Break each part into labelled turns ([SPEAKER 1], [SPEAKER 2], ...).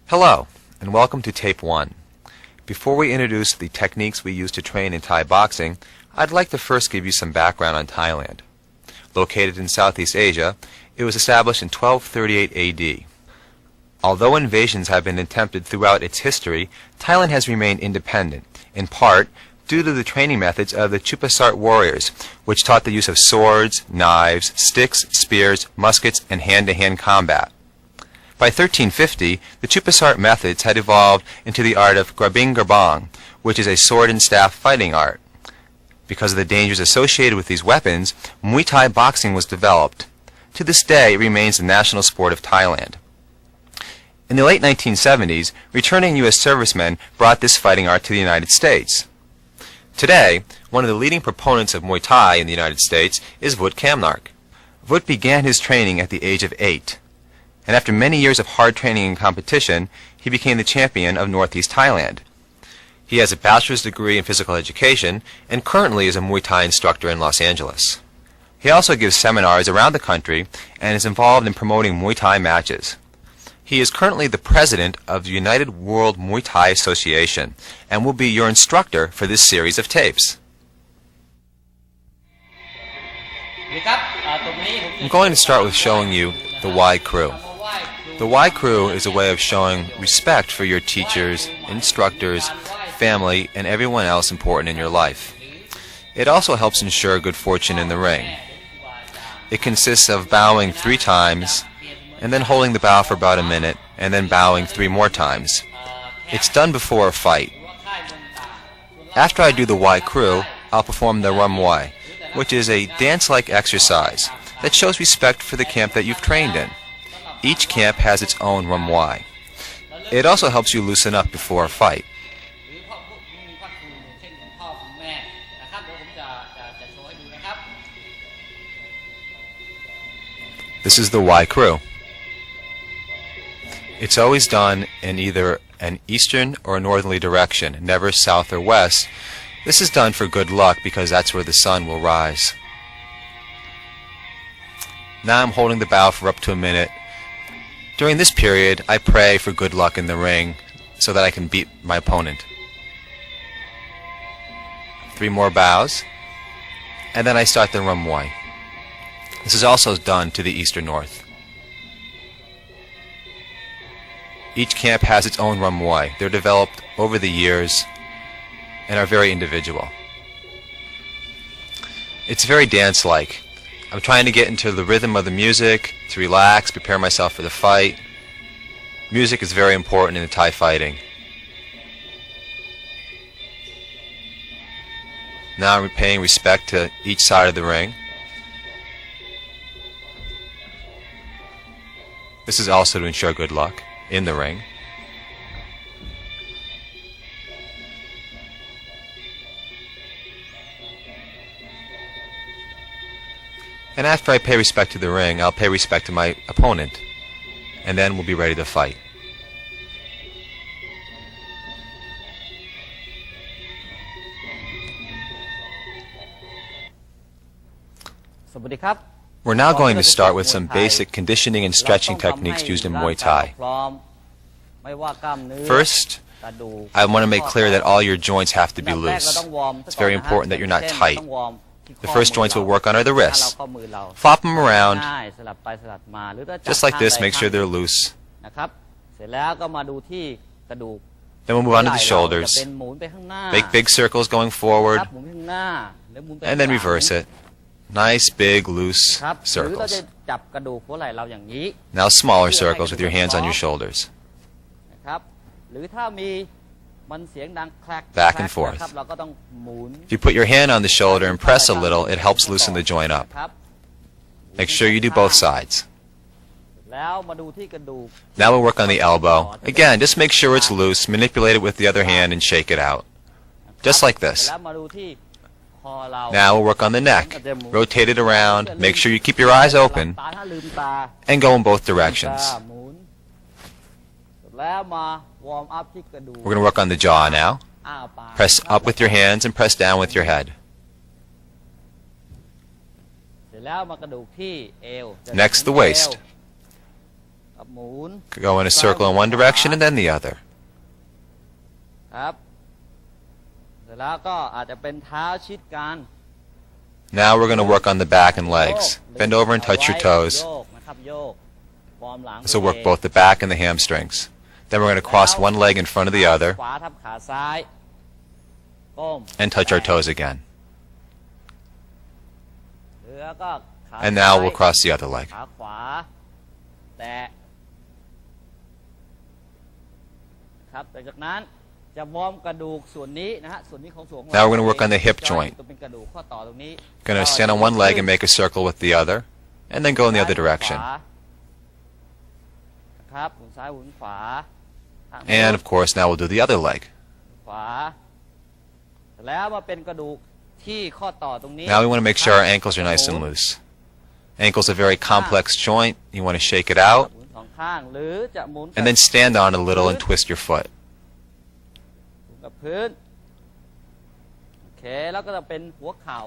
[SPEAKER 1] Hello, and welcome to Tape 1. Before we introduce the techniques we use to train in Thai boxing, I'd like to first give you some background on Thailand. Located in Southeast Asia, it was established in 1238 AD. Although invasions have been attempted throughout its history, Thailand has remained independent, in part due to the training methods of the Chupasart warriors, which taught the use of swords, knives, sticks, spears, muskets, and hand-to-hand combat. By 1350, the Chupasart methods had evolved into the art of grabing gerbang, which is a sword and staff fighting art. Because of the dangers associated with these weapons, Muay Thai boxing was developed. To this day, it remains the national sport of Thailand. In the late 1970s, returning U.S. servicemen brought this fighting art to the United States. Today, one of the leading proponents of Muay Thai in the United States is Vut Kamnark. Vut began his training at the age of 8. And after many years of hard training and competition, he became the champion of Northeast Thailand. He has a bachelor's degree in physical education and currently is a Muay Thai instructor in Los Angeles. He also gives seminars around the country and is involved in promoting Muay Thai matches. He is currently the president of the United World Muay Thai Association and will be your instructor for this series of tapes. I'm going to start with showing you the Y crew. The Y crew is a way of showing respect for your teachers, instructors, family, and everyone else important in your life. It also helps ensure good fortune in the ring. It consists of bowing 3 times, and then holding the bow for about a minute, and then bowing 3 more times. It's done before a fight. After I do the Y crew, I'll perform the Rum Y, which is a dance-like exercise that shows respect for the camp that you've trained in. Each camp has its own Rum Y. It also helps you loosen up before a fight. This is the Y crew. It's always done in either an eastern or a northerly direction, never south or west. This is done for good luck because that's where the sun will rise. Now I'm holding the bow for up to a minute. During this period, I pray for good luck in the ring so that I can beat my opponent. 3 more bows, and then I start the Rum Y. This is also done to the east or north. Each camp has its own Rum Y. They're developed over the years and are very individual. It's very dance-like. I'm trying to get into the rhythm of the music, to relax, prepare myself for the fight. Music is very important in the Thai fighting. Now I'm paying respect to each side of the ring. This is also to ensure good luck in the ring. And after I pay respect to the ring, I'll pay respect to my opponent, and then we'll be ready to fight. We're now going to start with some basic conditioning and stretching techniques used in Muay Thai. First, I want to make clear that all your joints have to be loose. It's very important that you're not tight. The first joints we'll work on are the wrists. Flop them around, just like this, make sure they're loose. Then we'll move on to the shoulders. Make big circles going forward, and then reverse it. Nice, big, loose circles. Now smaller circles with your hands on your shoulders. Back and forth. If you put your hand on the shoulder and press a little, it helps loosen the joint up. Make sure you do both sides. Now we'll work on the elbow. Again, just make sure it's loose, manipulate it with the other hand and shake it out. Just like this. Now we'll work on the neck. Rotate it around, make sure you keep your eyes open, and go in both directions. We're going to work on the jaw now. Press up with your hands and press down with your head. Next, the waist. Go in a circle in one direction and then the other.
[SPEAKER 2] ครับเสร็จแล้วก็อาจจะเป็นเท้าชิดกัน
[SPEAKER 1] Now we're going to work on the back and legs. Bend over and touch your toes.
[SPEAKER 2] โยกนะครับโยกวอร์มหลัง
[SPEAKER 1] This will work both the back and the hamstrings. Then we're going to cross one leg in front of the other
[SPEAKER 2] ขวาทับขาซ้ายก้ม
[SPEAKER 1] and touch our toes again.
[SPEAKER 2] แล้วก็ขา
[SPEAKER 1] And now we'll cross the other leg.
[SPEAKER 2] ขาขวาแตะครับหลังจากนั้นจะวอร์มกระดูกส่วนนี้นะฮะส่วนนี้ของส่วนของ
[SPEAKER 1] Now we're going to work on the hip joint.
[SPEAKER 2] เป็นกระดูกข้อต่อตรงนี้
[SPEAKER 1] Going to stand on one leg and make a circle with the other, and then go in the other direction.
[SPEAKER 2] ครับหมุนซ้ายหมุนขวา
[SPEAKER 1] And of course, now we'll do the other leg.
[SPEAKER 2] ขวาแล้วมาเป็นกระดูกที่ข้อต่อตรงนี้
[SPEAKER 1] Now we want to make sure our ankles are nice and loose. Ankle's a very complex joint. You want to shake it out,
[SPEAKER 2] หมุนสองข้างหรือจะหมุน
[SPEAKER 1] and then stand on it a little and twist your foot.
[SPEAKER 2] หมุนกับพื้นโอเคแล้วก็จะเป็นหัวเข่า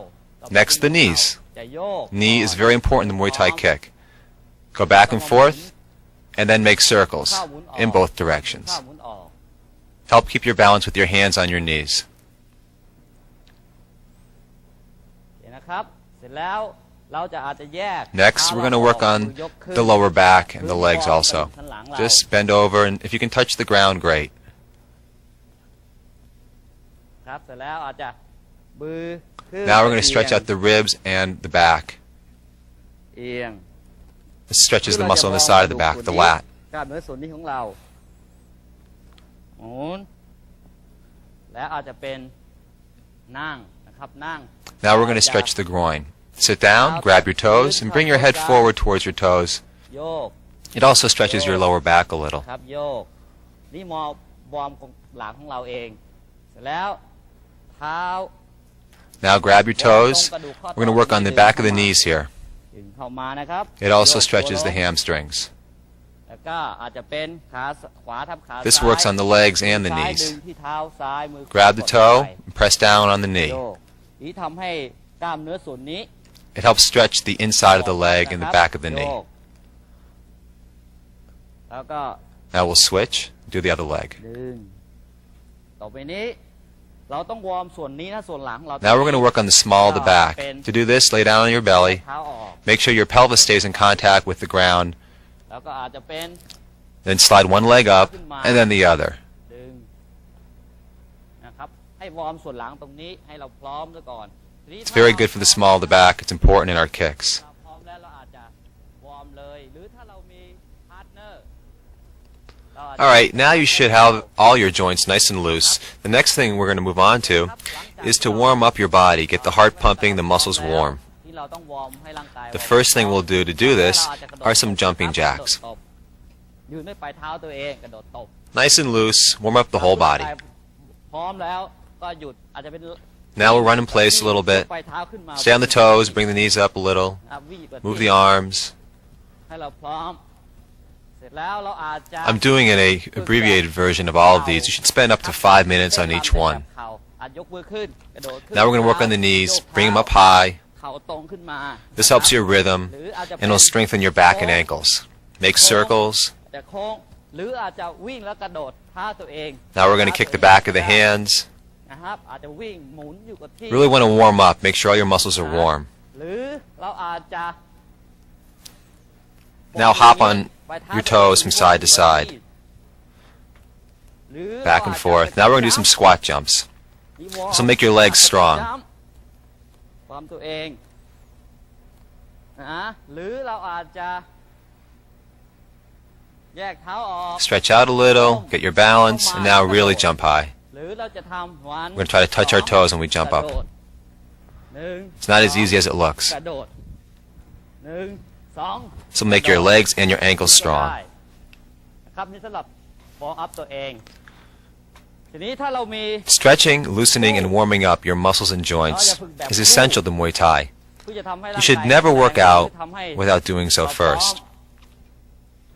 [SPEAKER 1] Next, the knees.
[SPEAKER 2] จะโยก
[SPEAKER 1] Knee is very important in the Muay Thai kick. Go back and forth, and then make circles in both directions.
[SPEAKER 2] เข้าหมุนออก
[SPEAKER 1] Help keep your balance with your hands on your knees.
[SPEAKER 2] เห็นนะครับเสร็จแล้วเราจะอาจจะแยก
[SPEAKER 1] Next, we're going to work on the lower back and the legs also. Just bend over, and if you can touch the ground, great.
[SPEAKER 2] ครับเสร็จแล้วอาจจะมือขึ้น
[SPEAKER 1] Now we're going to stretch out the ribs and the back.
[SPEAKER 2] เอียง
[SPEAKER 1] This stretches the muscle on the side of the back, the lat.
[SPEAKER 2] กล้ามเนื้อส่วนนี้ของเราหมุนและอาจจะเป็นนั่งนะครับนั่ง
[SPEAKER 1] Now we're going to stretch the groin. Sit down, grab your toes, and bring your head forward towards your toes.
[SPEAKER 2] โยก
[SPEAKER 1] It also stretches your lower back a little.
[SPEAKER 2] ครับโยกนี่มอวอร์มของหลังของเราเองเสร็จแล้วเท้า
[SPEAKER 1] Now grab your toes. We're going to work on the back of the knees here.
[SPEAKER 2] ดึงเข้ามานะครับ
[SPEAKER 1] It also stretches the hamstrings.
[SPEAKER 2] แล้วก็อาจจะเป็นขาขวาทับขา
[SPEAKER 1] This
[SPEAKER 2] ซ้าย
[SPEAKER 1] works on the legs and the
[SPEAKER 2] ซ้าย
[SPEAKER 1] knees.
[SPEAKER 2] ดึงที่เท้าซ้ายมือขวา
[SPEAKER 1] Grab the
[SPEAKER 2] กด
[SPEAKER 1] toe
[SPEAKER 2] ไป
[SPEAKER 1] and press down on the knee.
[SPEAKER 2] โยกนี่ทำให้กล้ามเนื้อส่วนนี้
[SPEAKER 1] It helps stretch the inside of the leg and the back of the
[SPEAKER 2] โย
[SPEAKER 1] knee.
[SPEAKER 2] กแล้วก็
[SPEAKER 1] Now we'll switch, do the other leg.
[SPEAKER 2] ดึงต่อไปนี้เราต้องวอร์มส่วนนี้นะส่วนหลังเรา
[SPEAKER 1] Now we're going to work on the small of the back. To do this, lay down on your belly.
[SPEAKER 2] เท้าออก
[SPEAKER 1] Make sure your pelvis stays in contact with the ground.
[SPEAKER 2] แล้วก็อาจจะเป็น
[SPEAKER 1] Then slide one leg up and then the other.
[SPEAKER 2] ดึงนะครับให้วอร์มส่วนหลังตรงนี้ให้เราพร้อมซะก่อน
[SPEAKER 1] It's very good for the small of the back. It's important in our kicks.
[SPEAKER 2] เราพร้อมแล้วเราอาจจะวอร์มเลยหรือถ้าเรามีพาร์ทเนอร์
[SPEAKER 1] Alright, now you should have all your joints nice and loose. The next thing we're going to move on to is to warm up your body, get the heart pumping, the muscles warm.
[SPEAKER 2] ที่เราต้องวอร์มให้ร่างกาย
[SPEAKER 1] The first thing we'll do to do this are some jumping jacks.
[SPEAKER 2] ยืนด้วยปลายเท้าตัวเองกระโดดตบ
[SPEAKER 1] Nice and loose, warm up the whole body.
[SPEAKER 2] พร้อมแล้วก็หยุดอาจจะเป็น
[SPEAKER 1] Now we'll run in place a little bit.
[SPEAKER 2] ปลายเท้าขึ้นมา
[SPEAKER 1] Stay on the toes, bring the knees up a little.
[SPEAKER 2] วี่แบบ
[SPEAKER 1] Move the arms.
[SPEAKER 2] ให้เราพร้อมเสร็จแล้วเราอาจจะ
[SPEAKER 1] I'm doing an abbreviated version of all of these. You should spend up to 5 minutes on each one.
[SPEAKER 2] อาจยกมือขึ้นกระโดดขึ้น
[SPEAKER 1] Now we're going to work on the knees, bring them up high.
[SPEAKER 2] เข่าตรงขึ้นมา
[SPEAKER 1] This helps your rhythm and will strengthen your back and ankles. Make circles.
[SPEAKER 2] จะโค้งหรืออาจจะวิ่งแล้วกระโดดเท้าตัวเอง
[SPEAKER 1] Now we're going to kick the back of the hands.
[SPEAKER 2] นะครับอาจจะวิ่งหมุนอยู่กับที่
[SPEAKER 1] Really want to warm up. Make sure all your muscles are warm.
[SPEAKER 2] หรือเราอาจจะ
[SPEAKER 1] Now hop on your toes from side to side.
[SPEAKER 2] หรือ
[SPEAKER 1] Back and forth. Now we're going to do some squat jumps. This will make your legs strong.
[SPEAKER 2] ความตัวเองนะหรือเราอาจจะแยกเท้าออก
[SPEAKER 1] Stretch out a little, get your balance, and now really jump high.
[SPEAKER 2] หรือเราจะทำวัน
[SPEAKER 1] We're going to try to touch our toes when we jump up.
[SPEAKER 2] หนึ่ง
[SPEAKER 1] It's not as easy as it looks.
[SPEAKER 2] กระโดดหนึ่งสอง
[SPEAKER 1] This will make your legs and your ankles strong.
[SPEAKER 2] นะครับนี่สำหรับวอร์มอัพตัวเองทีนี้ถ้าเรามี
[SPEAKER 1] Stretching, loosening, and warming up your muscles and joints is essential to Muay Thai.
[SPEAKER 2] ที่จะทำให้
[SPEAKER 1] You should never work out without doing so first.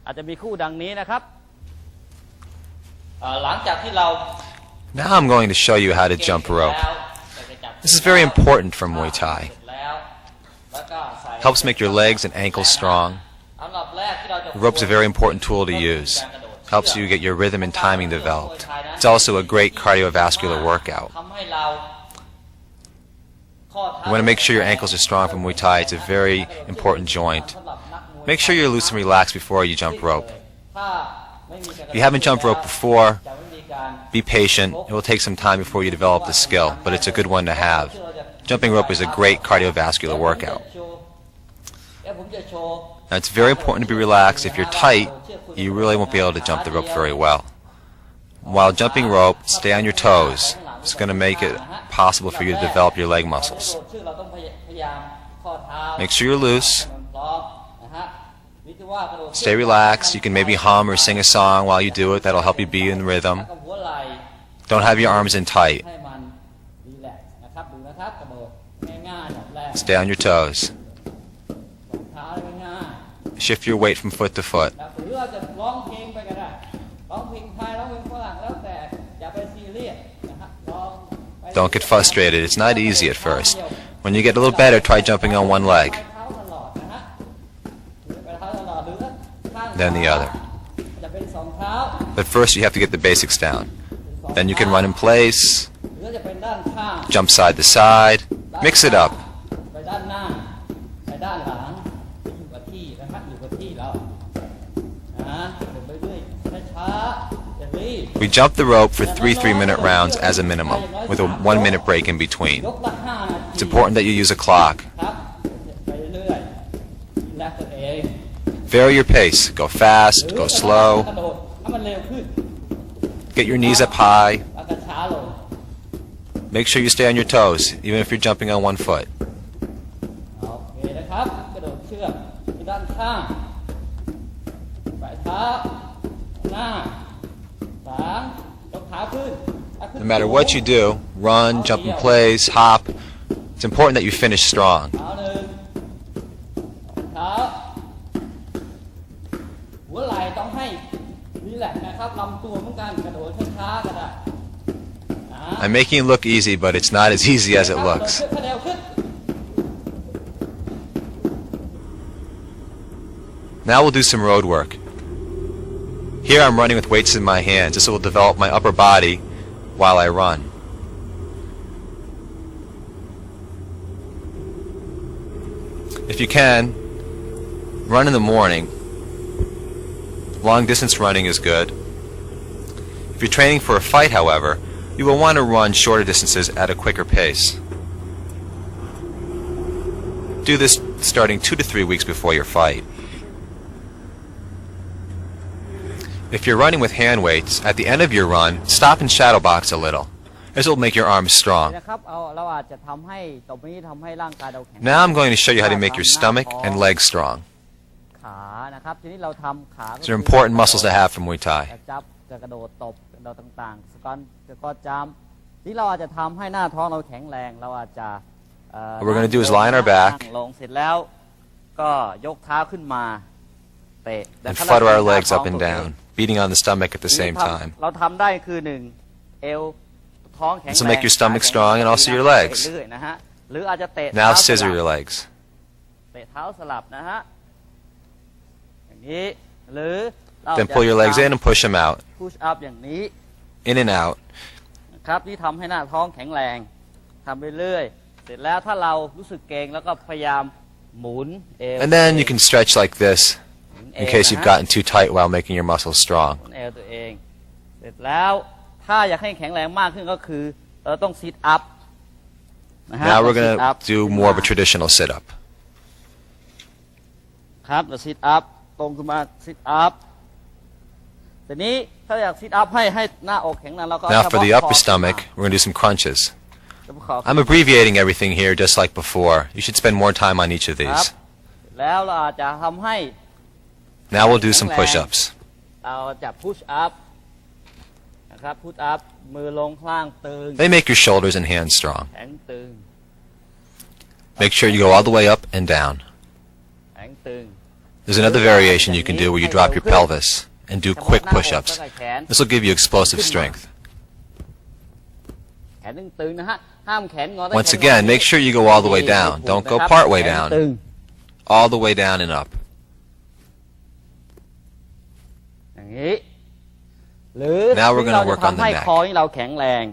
[SPEAKER 2] อาจจะมีคู่ดังนี้นะครับหลังจากที่เรา
[SPEAKER 1] Now I'm going to show you how to jump rope. This is very important for Muay Thai. Helps make your legs and ankles strong.
[SPEAKER 2] อันดับแรกที่เราจะ
[SPEAKER 1] The rope's a very important tool to use. Helps you get your rhythm and timing developed. It's also a great cardiovascular workout. You want to make sure your ankles are strong for Muay Thai. It's a very important joint. Make sure you're loose and relaxed before you jump rope. If you haven't jumped rope before, be patient. It will take some time before you develop the skill, but it's a good one to have. Jumping rope is a great cardiovascular workout. Now, it's very important to be relaxed. If you're tight, you really won't be able to jump the rope very well. While jumping rope, stay on your toes. It's going to make it possible for you to develop your leg muscles. Make sure you're loose. Stay relaxed. You can maybe hum or sing a song while you do it. That'll help you be in rhythm. Don't have your arms in tight. Stay on your toes. Shift your weight from foot to foot. Don't get frustrated. It's not easy at first. When you get a little better, try jumping on one leg, then the other. But first you have to get the basics down. Then you can run in place, jump side to side, mix it up. We jump the rope for 3 3-minute rounds as a minimum, with a 1-minute break in between. It's important that you use a clock. Vary your pace. Go fast, go slow. Get your knees up high. Make sure you stay on your toes, even if you're jumping on one foot. No matter what you do, run, jump in place, hop, it's important that you finish strong. I'm making it look easy, but it's not as easy as it looks. Now we'll do some road work. Here I'm running with weights in my hands. This will develop my upper body while I run. If you can, run in the morning. Long distance running is good. If you're training for a fight, however, you will want to run shorter distances at a quicker pace. Do this starting 2 to 3 weeks before your fight. If you're running with hand weights, at the end of your run, stop and shadow box a little. This will make your arms strong. Now I'm going to show you how to make your stomach and legs strong. These are important muscles to have for Muay Thai. What we're going to do is lie on our back and flutter our legs up and down, beating on the stomach at the same time. This will make your stomach strong and also your legs. Now scissor your legs. Then pull your legs in and push them out. In and out. And then you can stretch like this in case you've gotten too tight while making your muscles strong. Now we're going to do more of a traditional sit-up. Now for the upper stomach, we're going to do some crunches. I'm abbreviating everything here just like before. You should spend more time on each of these. Now we'll do some push-ups. They make your shoulders and hands strong. Make sure you go all the way up and down. There's another variation you can do where you drop your pelvis and do quick push-ups. This will give you explosive strength. Once again, make sure you go all the way down. Don't go part way down. All the way down and up.
[SPEAKER 2] อย่างนี้หรือ
[SPEAKER 1] Now we're
[SPEAKER 2] ที่
[SPEAKER 1] gonna
[SPEAKER 2] เราจะ
[SPEAKER 1] work on the
[SPEAKER 2] ทำให้
[SPEAKER 1] neck.
[SPEAKER 2] คอที่เราแข็งแรง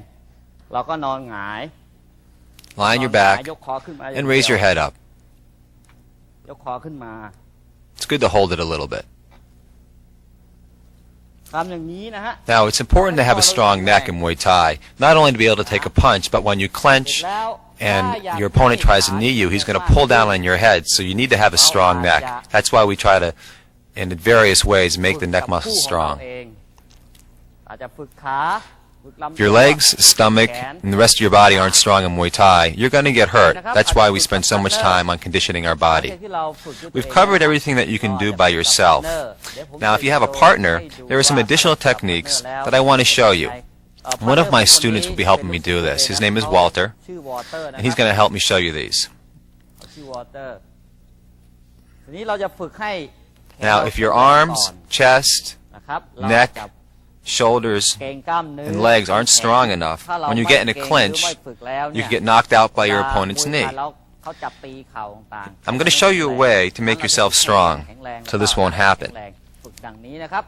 [SPEAKER 2] เราก็นอนหงาย
[SPEAKER 1] Lie on your
[SPEAKER 2] นอนหงาย
[SPEAKER 1] back
[SPEAKER 2] ยกคอขึ้นมา
[SPEAKER 1] and raise your head up.
[SPEAKER 2] ยกคอขึ้นมา
[SPEAKER 1] It's good to hold it a little bit.
[SPEAKER 2] ทำอย่างนี้นะฮะ
[SPEAKER 1] Now, it's important to have a strong neck in Muay Thai, not only to be able to take a punch, but when you clench
[SPEAKER 2] เสร็จแล้ว
[SPEAKER 1] and your opponent tries to knee you, he's going to pull down on your head, so you need to have a strong neck. That's why we try to, in various ways, make the neck muscles strong.
[SPEAKER 2] อาจจะฝึกขาฝึกลำตัว
[SPEAKER 1] If your legs, stomach, and the rest of your body aren't strong in Muay Thai, you're going to get hurt. That's why we spend so much time on conditioning our body. We've covered everything that you can do by yourself. Now, if you have a partner, there are some additional techniques that I want to show you. One of my students will be helping me do this. His name is Walter, and he's going to help me show you these.
[SPEAKER 2] ชื่อ Walter ทีนี้เราจะฝึกให้
[SPEAKER 1] Now, if your arms, chest,
[SPEAKER 2] นะครับเรา
[SPEAKER 1] neck,
[SPEAKER 2] จะ
[SPEAKER 1] shoulders,
[SPEAKER 2] เกร็งกล้ามเนื้อ
[SPEAKER 1] and legs aren't strong enough,
[SPEAKER 2] ถ้าเรา
[SPEAKER 1] when you
[SPEAKER 2] ไม่
[SPEAKER 1] get in a
[SPEAKER 2] เกร็ง
[SPEAKER 1] clinch,
[SPEAKER 2] หรือไม่ฝึกแล้ว
[SPEAKER 1] you
[SPEAKER 2] เนี่ย
[SPEAKER 1] can get knocked out by your
[SPEAKER 2] เวลา
[SPEAKER 1] opponent's
[SPEAKER 2] มวย
[SPEAKER 1] knee.
[SPEAKER 2] ไทยแล้วเขาจับตีเข่าต่างๆ
[SPEAKER 1] I'm going to show you a way to make yourself strong,
[SPEAKER 2] แข็งแรง
[SPEAKER 1] so this won't happen.
[SPEAKER 2] แข็งแรงฝึกดังนี้นะครับ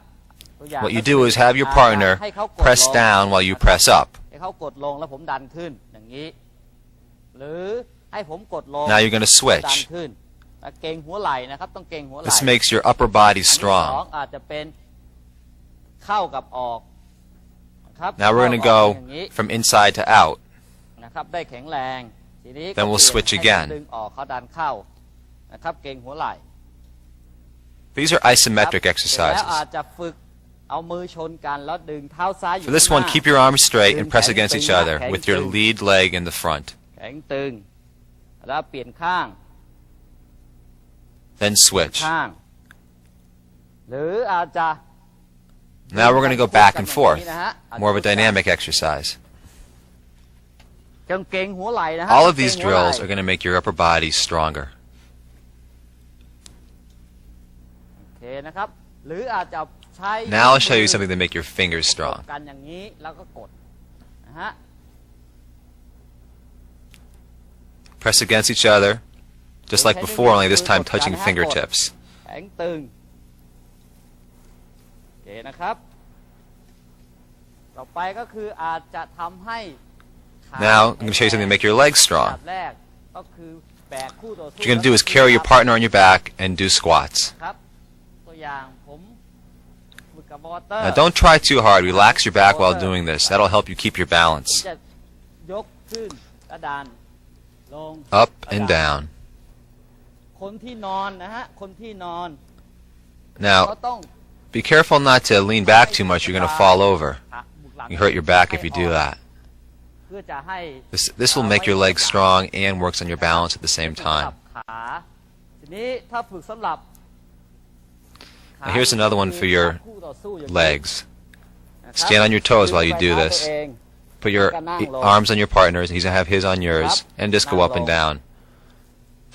[SPEAKER 2] ตัวอย่าง
[SPEAKER 1] What you do is have your partner
[SPEAKER 2] ให้เขากด
[SPEAKER 1] press
[SPEAKER 2] ลง
[SPEAKER 1] down while you press up.
[SPEAKER 2] ให้เขากดลงแล้วผมดันขึ้นอย่างนี้ หรือให้ผมกดลง
[SPEAKER 1] Now you're going to
[SPEAKER 2] ดัน
[SPEAKER 1] switch.
[SPEAKER 2] ขึ้นแล้วเกร็งหัวไหล่นะครับต้องเกร็งหัวไหล่
[SPEAKER 1] This makes your upper body
[SPEAKER 2] อันที่สอง
[SPEAKER 1] strong.
[SPEAKER 2] อาจจะเป็นเข้ากับออกนะครับ
[SPEAKER 1] Now we're going to
[SPEAKER 2] เข้า
[SPEAKER 1] go
[SPEAKER 2] ออกอย่างนี้
[SPEAKER 1] from inside to out.
[SPEAKER 2] นะครับได้แข็งแรงทีนี้
[SPEAKER 1] Then we'll
[SPEAKER 2] ก็เปลี่ยน
[SPEAKER 1] switch
[SPEAKER 2] ให้
[SPEAKER 1] again.
[SPEAKER 2] ดึงออกเขาดันเข้านะครับเกร็งหัวไหล่
[SPEAKER 1] These are isometric
[SPEAKER 2] แล้วอา
[SPEAKER 1] exercises.
[SPEAKER 2] จจะฝึกเอามือชนกันแล้วดึงเท้าซ้ายอยู่
[SPEAKER 1] For this
[SPEAKER 2] ข้าง
[SPEAKER 1] one,
[SPEAKER 2] หน้า
[SPEAKER 1] keep your arms straight and press against each other with your lead leg in the front.
[SPEAKER 2] แข็งตึงแล้วเปลี่ยนข้าง
[SPEAKER 1] Then switch.
[SPEAKER 2] ข้าง หรืออาจจะ
[SPEAKER 1] Now we're going to go back and
[SPEAKER 2] อย่าง
[SPEAKER 1] forth.
[SPEAKER 2] นี้นะฮะ
[SPEAKER 1] More of a dynamic exercise.
[SPEAKER 2] จงเกร็งหัวไหล่นะฮะ
[SPEAKER 1] All of these
[SPEAKER 2] เกร็งหัวไหล่
[SPEAKER 1] drills are going to make your upper body stronger.
[SPEAKER 2] โอเคนะครับ หรืออาจจะใช้
[SPEAKER 1] Now I'll show you something to make your fingers
[SPEAKER 2] กด
[SPEAKER 1] strong.
[SPEAKER 2] กันอย่างนี้แล้วก็กดนะฮะ
[SPEAKER 1] Press against each other, just like before, only this time touching fingertips.
[SPEAKER 2] แข็งตึงโอเคนะครับ ต่อไปก็คืออาจจะทำให้ขา
[SPEAKER 1] Now I'm going to show you something to make your legs
[SPEAKER 2] อั
[SPEAKER 1] strong.
[SPEAKER 2] นดับแรกก็คือแบกคู่ต่อสู้
[SPEAKER 1] What you're going to do is carry your partner on your back and do squats.
[SPEAKER 2] ครับตัวอย่างผมฝึกกับ Walter
[SPEAKER 1] Now don't try too hard. Relax your back while doing this. That'll help you keep your
[SPEAKER 2] ผม
[SPEAKER 1] balance.
[SPEAKER 2] จะยกขึ้นกระดานลง
[SPEAKER 1] Up and down.
[SPEAKER 2] คนที่นอนนะฮะคนที่นอน
[SPEAKER 1] Now
[SPEAKER 2] เขาต้อง
[SPEAKER 1] be careful not to lean back too much. You're going to fall over.
[SPEAKER 2] บุกหลัง
[SPEAKER 1] You hurt your back if you do that.
[SPEAKER 2] เพื่อจะให้
[SPEAKER 1] This will make your legs strong and works on your balance at the same
[SPEAKER 2] สำหรับ
[SPEAKER 1] time.
[SPEAKER 2] ขาทีนี้ถ้าฝึกสำหรับขา
[SPEAKER 1] Now here's another one for your
[SPEAKER 2] คู่ต่อสู้อย่างนี้
[SPEAKER 1] legs.
[SPEAKER 2] นะครับ
[SPEAKER 1] Stand on your toes while you do
[SPEAKER 2] ดึงไป
[SPEAKER 1] this.
[SPEAKER 2] เท้าตัวเอง
[SPEAKER 1] Put your arms on your partner's. He's going to have his on yours. And just go up and down.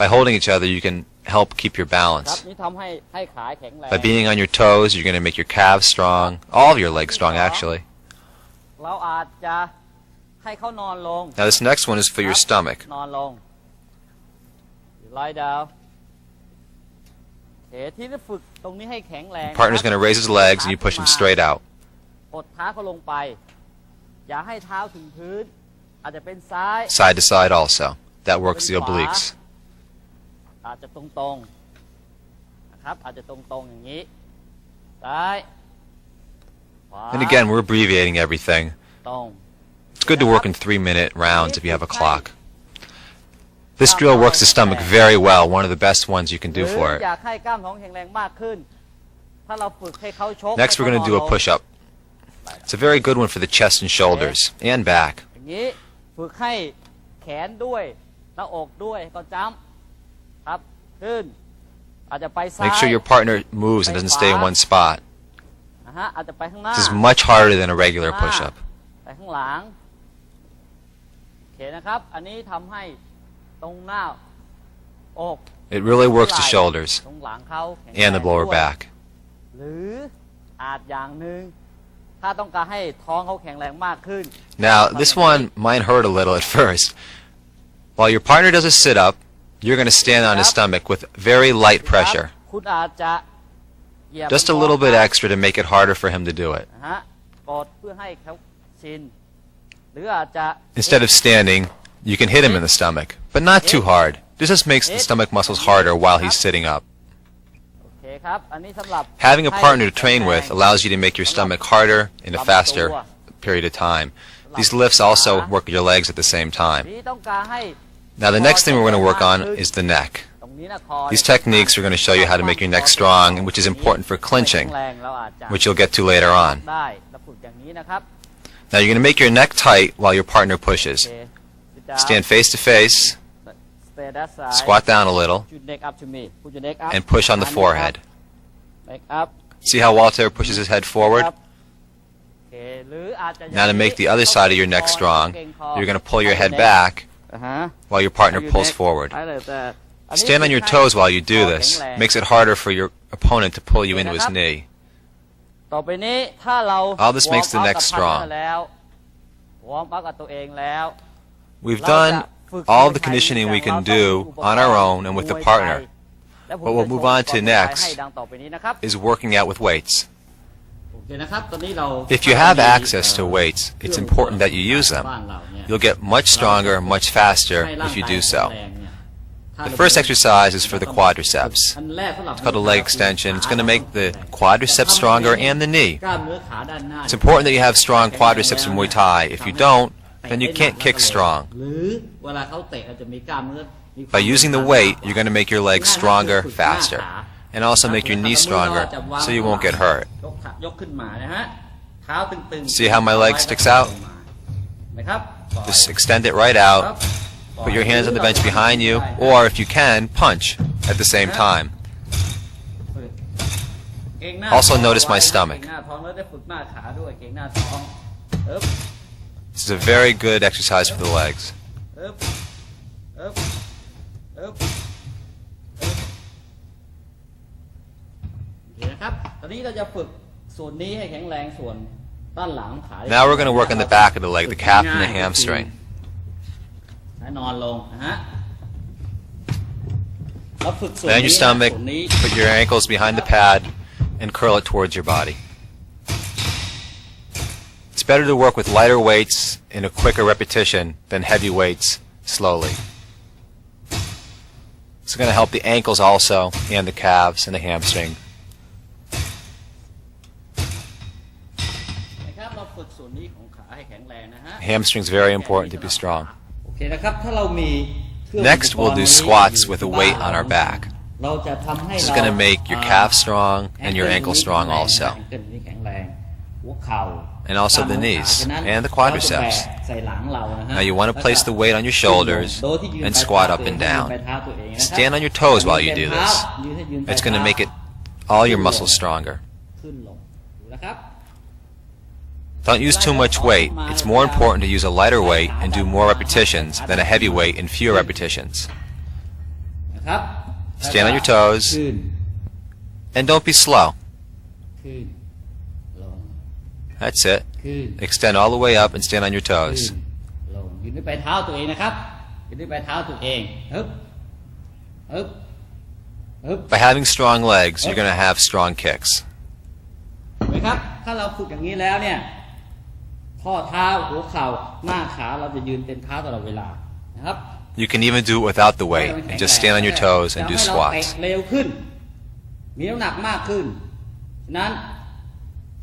[SPEAKER 1] By holding each other, you can help keep your
[SPEAKER 2] ครับ
[SPEAKER 1] balance.
[SPEAKER 2] นี่ทำให้ขาแข็งแรง
[SPEAKER 1] By being on your toes, you're going to make your calves strong. All of your legs strong, actually.
[SPEAKER 2] เราอาจจะให้เขานอนลง
[SPEAKER 1] Now this next one is for your stomach.
[SPEAKER 2] นอนลง lie down โอเคที่จะฝึกตรงนี้ให้แข็งแรง
[SPEAKER 1] Your partner's going to raise his legs and you push him straight out.
[SPEAKER 2] กดเท้าเขาลงไป อย่าให้เท้าถึงพื้น อาจจะเป็นซ้าย
[SPEAKER 1] Side to side also. That works the obliques.
[SPEAKER 2] อาจจะตรงๆนะครับอาจจะตรงๆอย่างนี้ซ้ายขวา
[SPEAKER 1] And again, we're abbreviating everything.
[SPEAKER 2] ตรง
[SPEAKER 1] It's good to work in 3-minute rounds if you have a clock. This drill works the stomach very well. One of the best ones you can
[SPEAKER 2] หรื
[SPEAKER 1] do
[SPEAKER 2] อ
[SPEAKER 1] for it.
[SPEAKER 2] อยากให้กล้ามท้องแข็งแรงมากขึ้น ถ้าเราฝึกให้เขาชก
[SPEAKER 1] Next, we're going to do a push-up. It's a very good one for the chest and shoulders and back.
[SPEAKER 2] อย่างนี้ฝึกให้แขนด้วยหน้าอกด้วยก็จ้ำครับขึ้นอาจจะไปซ้าย
[SPEAKER 1] Make sure your partner moves and doesn't stay in one spot.
[SPEAKER 2] นะฮะอาจจะไปข้างหน้า
[SPEAKER 1] This is much harder than a regular push-up.
[SPEAKER 2] ไปข้างหลังโอเคนะครับ อันนี้ทำให้ตรงหน้าอก
[SPEAKER 1] It really works the shoulders
[SPEAKER 2] ตรงหลังเขาแข็งแรง
[SPEAKER 1] and the lower
[SPEAKER 2] ด้วย
[SPEAKER 1] back.
[SPEAKER 2] หรืออาจอย่างหนึ่งถ้าต้องการให้ท้องเขาแข็งแรงมากขึ้น
[SPEAKER 1] Now, this one might hurt a little at first. While your partner does a sit-up, you're going to stand on his stomach with very light pressure.
[SPEAKER 2] คุณอาจจะ กียร์
[SPEAKER 1] Just a little bit extra to make it harder for him to do it.
[SPEAKER 2] นะฮะกดเพื่อให้เขาชินหรืออาจจะ
[SPEAKER 1] Instead of standing, you can hit him in the stomach, but not too hard. This just makes the stomach muscles harder while he's sitting up.
[SPEAKER 2] โอเคครับอันนี้สำหรับ
[SPEAKER 1] Having a partner to train with allows you to make your stomach harder in a faster period of time. These lifts also work your legs at the same
[SPEAKER 2] ที
[SPEAKER 1] time.
[SPEAKER 2] นี้ต้องการให้
[SPEAKER 1] Now the next thing we're going to work on is the neck.
[SPEAKER 2] ตรงนี้นะคอ
[SPEAKER 1] These techniques are going to show you how to make your neck strong, which is important for clinching,
[SPEAKER 2] แรงเราอาจจะ
[SPEAKER 1] which you'll get to later on.
[SPEAKER 2] ได้เราฝึกอย่างนี้นะครับ
[SPEAKER 1] Now you're going to make your neck tight while your partner
[SPEAKER 2] โอ
[SPEAKER 1] pushes.
[SPEAKER 2] เค sit down
[SPEAKER 1] Stand face to face,
[SPEAKER 2] stay that side
[SPEAKER 1] squat down a little,
[SPEAKER 2] put your neck up to me put your neck up
[SPEAKER 1] and push on the forehead.
[SPEAKER 2] neck up
[SPEAKER 1] See how Walter pushes his head forward?
[SPEAKER 2] โอเคหรืออาจจะ
[SPEAKER 1] Now to make the other side of your neck strong, you're going to pull your head back
[SPEAKER 2] อ่าฮะ
[SPEAKER 1] while your partner pulls forward.
[SPEAKER 2] ได้เลยแต่อันนี้
[SPEAKER 1] Stand on your toes while you do this. Makes it harder for your opponent to pull you into his knee.
[SPEAKER 2] ต่อไปนี้ถ้าเรา
[SPEAKER 1] All this makes the neck strong.
[SPEAKER 2] แล้ววอร์มอัพกับตัวเองแล้ว
[SPEAKER 1] We've done all the conditioning we can do on our own and with a partner. What we'll move on to next is working out with weights. If you have access to weights, it's important that you use them. You'll get much stronger, much faster if you do so. The first exercise is for the quadriceps. It's called a leg extension. It's going to make the quadriceps stronger and the knee. It's important that you have strong quadriceps in Muay Thai. If you don't, then you can't kick strong. By using the weight, you're going to make your legs stronger, faster, and also make your knees stronger so you won't get hurt. See how my leg sticks out? Just extend it right out. Put your hands on the bench behind you, or if you can, punch at the same time. Also notice my stomach. This is a very good exercise for the legs.
[SPEAKER 2] นะครับตอนนี้เราจะฝึกส่วนนี้ให้แข็งแรงส่วนด้านหลังขา
[SPEAKER 1] Now we're going to work on the back of the leg, the calf and the hamstring.
[SPEAKER 2] นอนลงนะฮะเราฝึกส่วน
[SPEAKER 1] Lay on
[SPEAKER 2] นี้
[SPEAKER 1] your stomach,
[SPEAKER 2] ส่วนนี้
[SPEAKER 1] put your ankles behind the pad, and curl it towards your body. It's better to work with lighter weights in a quicker repetition than heavy weights slowly. It's going to help the ankles also, and the calves and the hamstring.
[SPEAKER 2] นะครับเราฝึกส่วนนี้ของขาให้แข็งแรงนะฮะ
[SPEAKER 1] Hamstring's very important to be strong.
[SPEAKER 2] โอเคนะครับถ้าเรามี
[SPEAKER 1] Next, we'll do squats with a weight on our back.
[SPEAKER 2] เราจะทำให้
[SPEAKER 1] This is going to make your calf strong and your ankle strong also,
[SPEAKER 2] แข็งแรงหัวเข่า
[SPEAKER 1] and also the knees and the quadriceps. Now you want to place the weight on your shoulders and squat up and down. Stand on your toes while you do this. It's going to make all your muscles stronger. Don't use too much weight. It's more important to use a lighter weight and do more repetitions than a heavy weight in fewer repetitions. Stand on your toes and don't be slow. That's it. Extend all the way up and stand on your toes.
[SPEAKER 2] ลงยืนด้วยปลายเท้าตัวเองนะครับยืนด้วยปลายเท้าตัวเองฮึบฮึบฮึบ
[SPEAKER 1] By having strong legs, you're going to have strong kicks.
[SPEAKER 2] เห็นไหมครับถ้าเราฝึกอย่างนี้แล้วเนี่ยข้อเท้าหัวเข่าหน้าขาเราจะยืนเต็มเท้าตลอดเวลานะครับ
[SPEAKER 1] You can even do it without the weight and just stand on your toes and do
[SPEAKER 2] จะให้เรา
[SPEAKER 1] squats.
[SPEAKER 2] เตะเร็วขึ้นมีน้ำหนักมากขึ้นฉะนั้น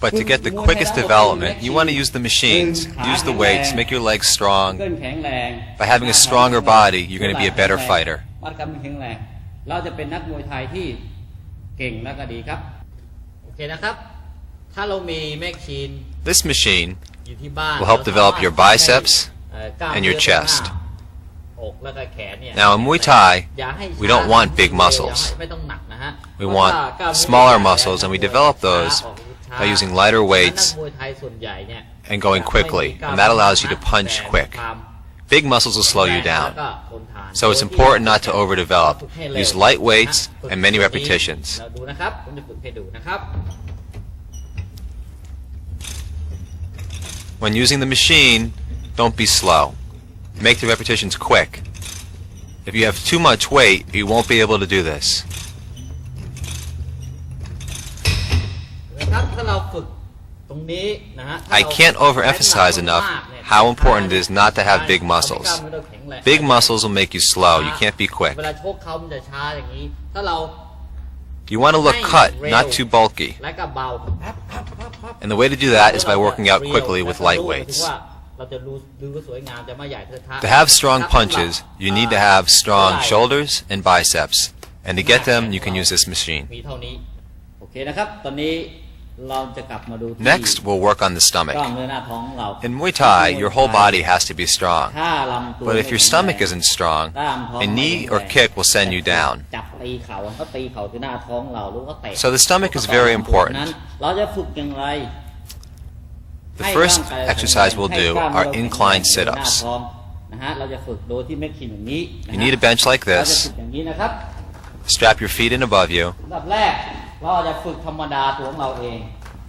[SPEAKER 1] But to get the quickest development, you want to use the machines, use the weights, make your legs strong.
[SPEAKER 2] เกินแข็งแรง
[SPEAKER 1] By having a stronger body, you're going to be a better fighter.
[SPEAKER 2] วัดกำลังแข็งแรงเราจะเป็นนักมวยไทยที่เก่งและก็ดีครับโอเคนะครับถ้าเรามีแมชชีน
[SPEAKER 1] This machine
[SPEAKER 2] อยู่ที่บ้าน
[SPEAKER 1] will help develop your biceps and your chest.
[SPEAKER 2] อกและก็แขนเนี่ย
[SPEAKER 1] Now in Muay Thai,
[SPEAKER 2] อย่าให้
[SPEAKER 1] we don't want big muscles.
[SPEAKER 2] ไม่ต้องหนักนะฮะ
[SPEAKER 1] We want smaller muscles, and we develop those by using lighter weights
[SPEAKER 2] นักมวยไทยส่วนใหญ่เนี่ย
[SPEAKER 1] and going quickly, and that allows you to punch quick. Big muscles will slow you down. So it's important not to overdevelop. Use light weights and many repetitions.
[SPEAKER 2] เราดูนะครับผมจะฝึกให้ดูนะครับ
[SPEAKER 1] When using the machine, don't be slow. Make the repetitions quick. If you have too much weight, you won't be able to do this.
[SPEAKER 2] เราฝึกตรงนี้นะฮะ
[SPEAKER 1] I can't overemphasize enough how important it is not to have big muscles. Big muscles will make you slow. You can't be quick.
[SPEAKER 2] เวลาชกเขามันจะช้าอย่างนี้ถ้าเรา
[SPEAKER 1] You want to look cut, not too bulky.
[SPEAKER 2] และก็เบา
[SPEAKER 1] And the way to do that is by working out quickly with light weights.
[SPEAKER 2] เราจะดูสวยงามจะไม่ใหญ่เทอะทะ
[SPEAKER 1] To have strong punches, you need to have strong shoulders and biceps. And to get them, you can use this machine.
[SPEAKER 2] มีเท่านี้โอเคนะครับตอนนี้เราจะกลับมาดู
[SPEAKER 1] Next, we'll work on the
[SPEAKER 2] กล้าม
[SPEAKER 1] stomach.
[SPEAKER 2] เนื้อหน้าท้องของเรา
[SPEAKER 1] In Muay Thai, your whole body has to be strong.
[SPEAKER 2] ถ้าลำตัว
[SPEAKER 1] But if your stomach isn't strong, a knee or kick will send you down.
[SPEAKER 2] จับตีเข่าเขาตีเข่าที่หน้าท้องเราหรือว่าเตะ
[SPEAKER 1] So the stomach is very important.
[SPEAKER 2] เราจะฝึกอย่างไร
[SPEAKER 1] The first exercise we'll do are incline sit-ups.
[SPEAKER 2] นะฮะเราจะฝึกโดยที่ไม่ขีดอย่างนี้
[SPEAKER 1] You need a bench like
[SPEAKER 2] เราจะ
[SPEAKER 1] this.
[SPEAKER 2] ฝึกอย่างนี้นะครับ
[SPEAKER 1] Strap your feet in above you
[SPEAKER 2] อันดับแรกเราจะฝึกธรรมดาตัวของเราเอง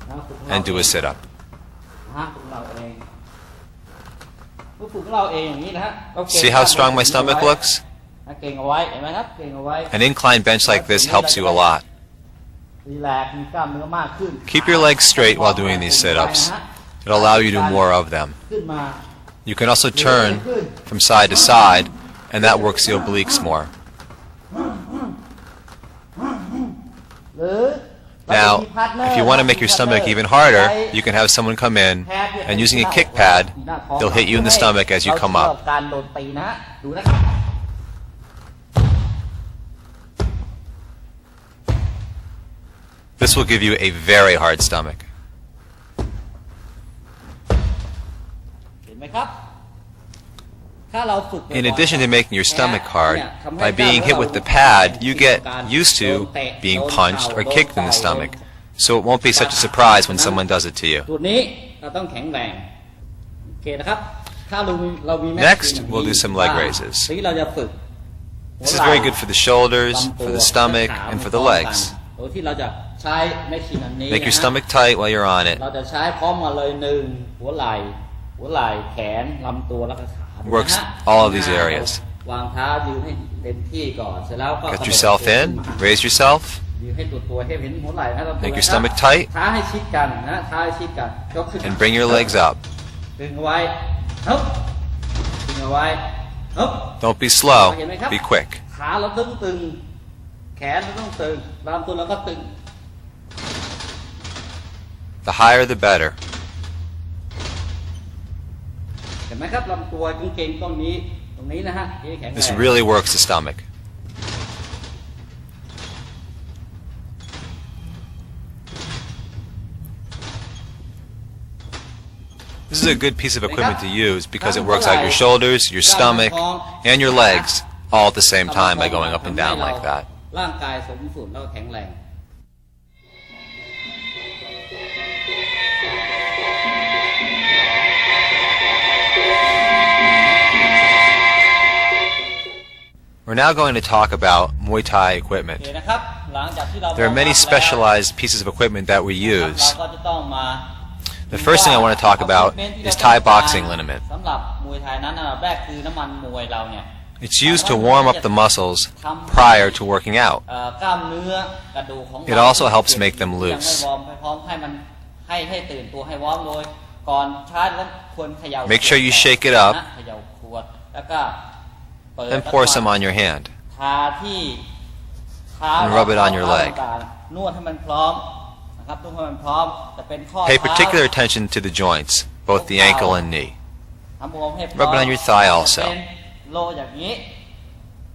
[SPEAKER 2] นะฝึกของเรา
[SPEAKER 1] and do a sit-up.
[SPEAKER 2] นะฮะฝึกของเราเองเมื่อฝึกของเราเองอย่างนี้นะฮะเราเก่ง
[SPEAKER 1] See how strong my stomach looks?
[SPEAKER 2] เก่งเอาไว้เห็นไหมครับเก่งเอาไว้
[SPEAKER 1] An incline bench like this helps you a lot.
[SPEAKER 2] รีแลกซ์มีกล้ามเนื้อมากขึ้น
[SPEAKER 1] Keep your legs straight while doing these sit-ups. It'll allow you to do more of them.
[SPEAKER 2] ขึ้นมา
[SPEAKER 1] You can also turn from side to side, and that works the obliques more.
[SPEAKER 2] หรือ
[SPEAKER 1] Now, if you want to make your stomach even harder, you can have someone come in, and using a kick pad, they'll hit you in the stomach as you come up.
[SPEAKER 2] การโดนตีนะดูนะครับ
[SPEAKER 1] This will give you a very hard stomach.
[SPEAKER 2] เห็นไหมครับถ้าเราฝึก
[SPEAKER 1] In addition to making your stomach hard, by being hit with the pad, you get used to being punched or kicked in the stomach. So it won't be such a surprise when someone does it to you.
[SPEAKER 2] จุดนี้เราต้องแข็งแรงโอเคนะครับถ้าเรามี
[SPEAKER 1] Next, we'll do some leg raises.
[SPEAKER 2] ทีนี้เราจะฝึก
[SPEAKER 1] This is very good for the shoulders, for the stomach, and for the legs.
[SPEAKER 2] โดยที่เราจะใช้แมชชีนอันนี้
[SPEAKER 1] Make your stomach tight while you're on it.
[SPEAKER 2] เราจะใช้พร้อมมาเลยหนึ่งหัวไหล่แขนลำตัวแล้วก็ขา
[SPEAKER 1] Works all of these areas.
[SPEAKER 2] วางเท้ายืนให้เต็มที่ก่อนเสร็จแล้วก็
[SPEAKER 1] Get yourself in, raise yourself,
[SPEAKER 2] ยืนให้ตัวให้เห็นหัวไหล่นะลำตัว
[SPEAKER 1] make your stomach tight,
[SPEAKER 2] เท้าให้ชิดกันนะเท้าให้ชิดกันยกขึ้น
[SPEAKER 1] and bring your legs up.
[SPEAKER 2] ดึงเอาไว้ฮึบดึงเอาไว้ฮึบ
[SPEAKER 1] Don't be slow, be quick.
[SPEAKER 2] ขาเราต้องตึงแขนเราต้องตึงลำตัวเราก็ตึง
[SPEAKER 1] The higher the better.
[SPEAKER 2] เห็นไหมครับลำตัวเก่งๆตรงนี้นะฮะที่แข็งแรง
[SPEAKER 1] This really works the stomach. This is a good piece of equipment to use because it works out your shoulders, your stomach, and your legs all at the same time by going up and down like that.
[SPEAKER 2] ร่างกายสมส่วนแล้วก็แข็งแรง
[SPEAKER 1] We're now going to talk about Muay Thai equipment.
[SPEAKER 2] โอเคนะครับหลังจากที่เรา
[SPEAKER 1] There are many specialized pieces of equipment that we
[SPEAKER 2] เรา
[SPEAKER 1] use.
[SPEAKER 2] ก็จะต้องมา
[SPEAKER 1] The first thing I want to talk about is Thai boxing liniment.
[SPEAKER 2] สำหรับมวยไทยนั้นอันดับแรกคือน้ำมันมวยเราเนี่ย
[SPEAKER 1] It's used to warm up the muscles prior to working out.
[SPEAKER 2] กล้ามเนื้อกระดูกของเรา
[SPEAKER 1] It also helps make them
[SPEAKER 2] ยัง
[SPEAKER 1] loose.
[SPEAKER 2] ไม่วอร์มให้พร้อมให้มันให้ตื่นตัวให้วอร์มโดยก่อนชาร์จแล้วควรเขย่า
[SPEAKER 1] Make sure you shake it up.
[SPEAKER 2] เขย่าขวดแล้วก็เปิด
[SPEAKER 1] Then pour some on your hand.
[SPEAKER 2] ทาที่เท้า
[SPEAKER 1] And rub it on your leg.
[SPEAKER 2] นวดให้มันพร้อมนะครับนวดให้มันพร้อมจะเป็นข้อ
[SPEAKER 1] Pay
[SPEAKER 2] เท้า
[SPEAKER 1] particular attention to the joints, both the ankle and knee.
[SPEAKER 2] ทำวอร์มให้พร้อม
[SPEAKER 1] Rub it on your thigh also.
[SPEAKER 2] จะเป็นโลอย่างนี้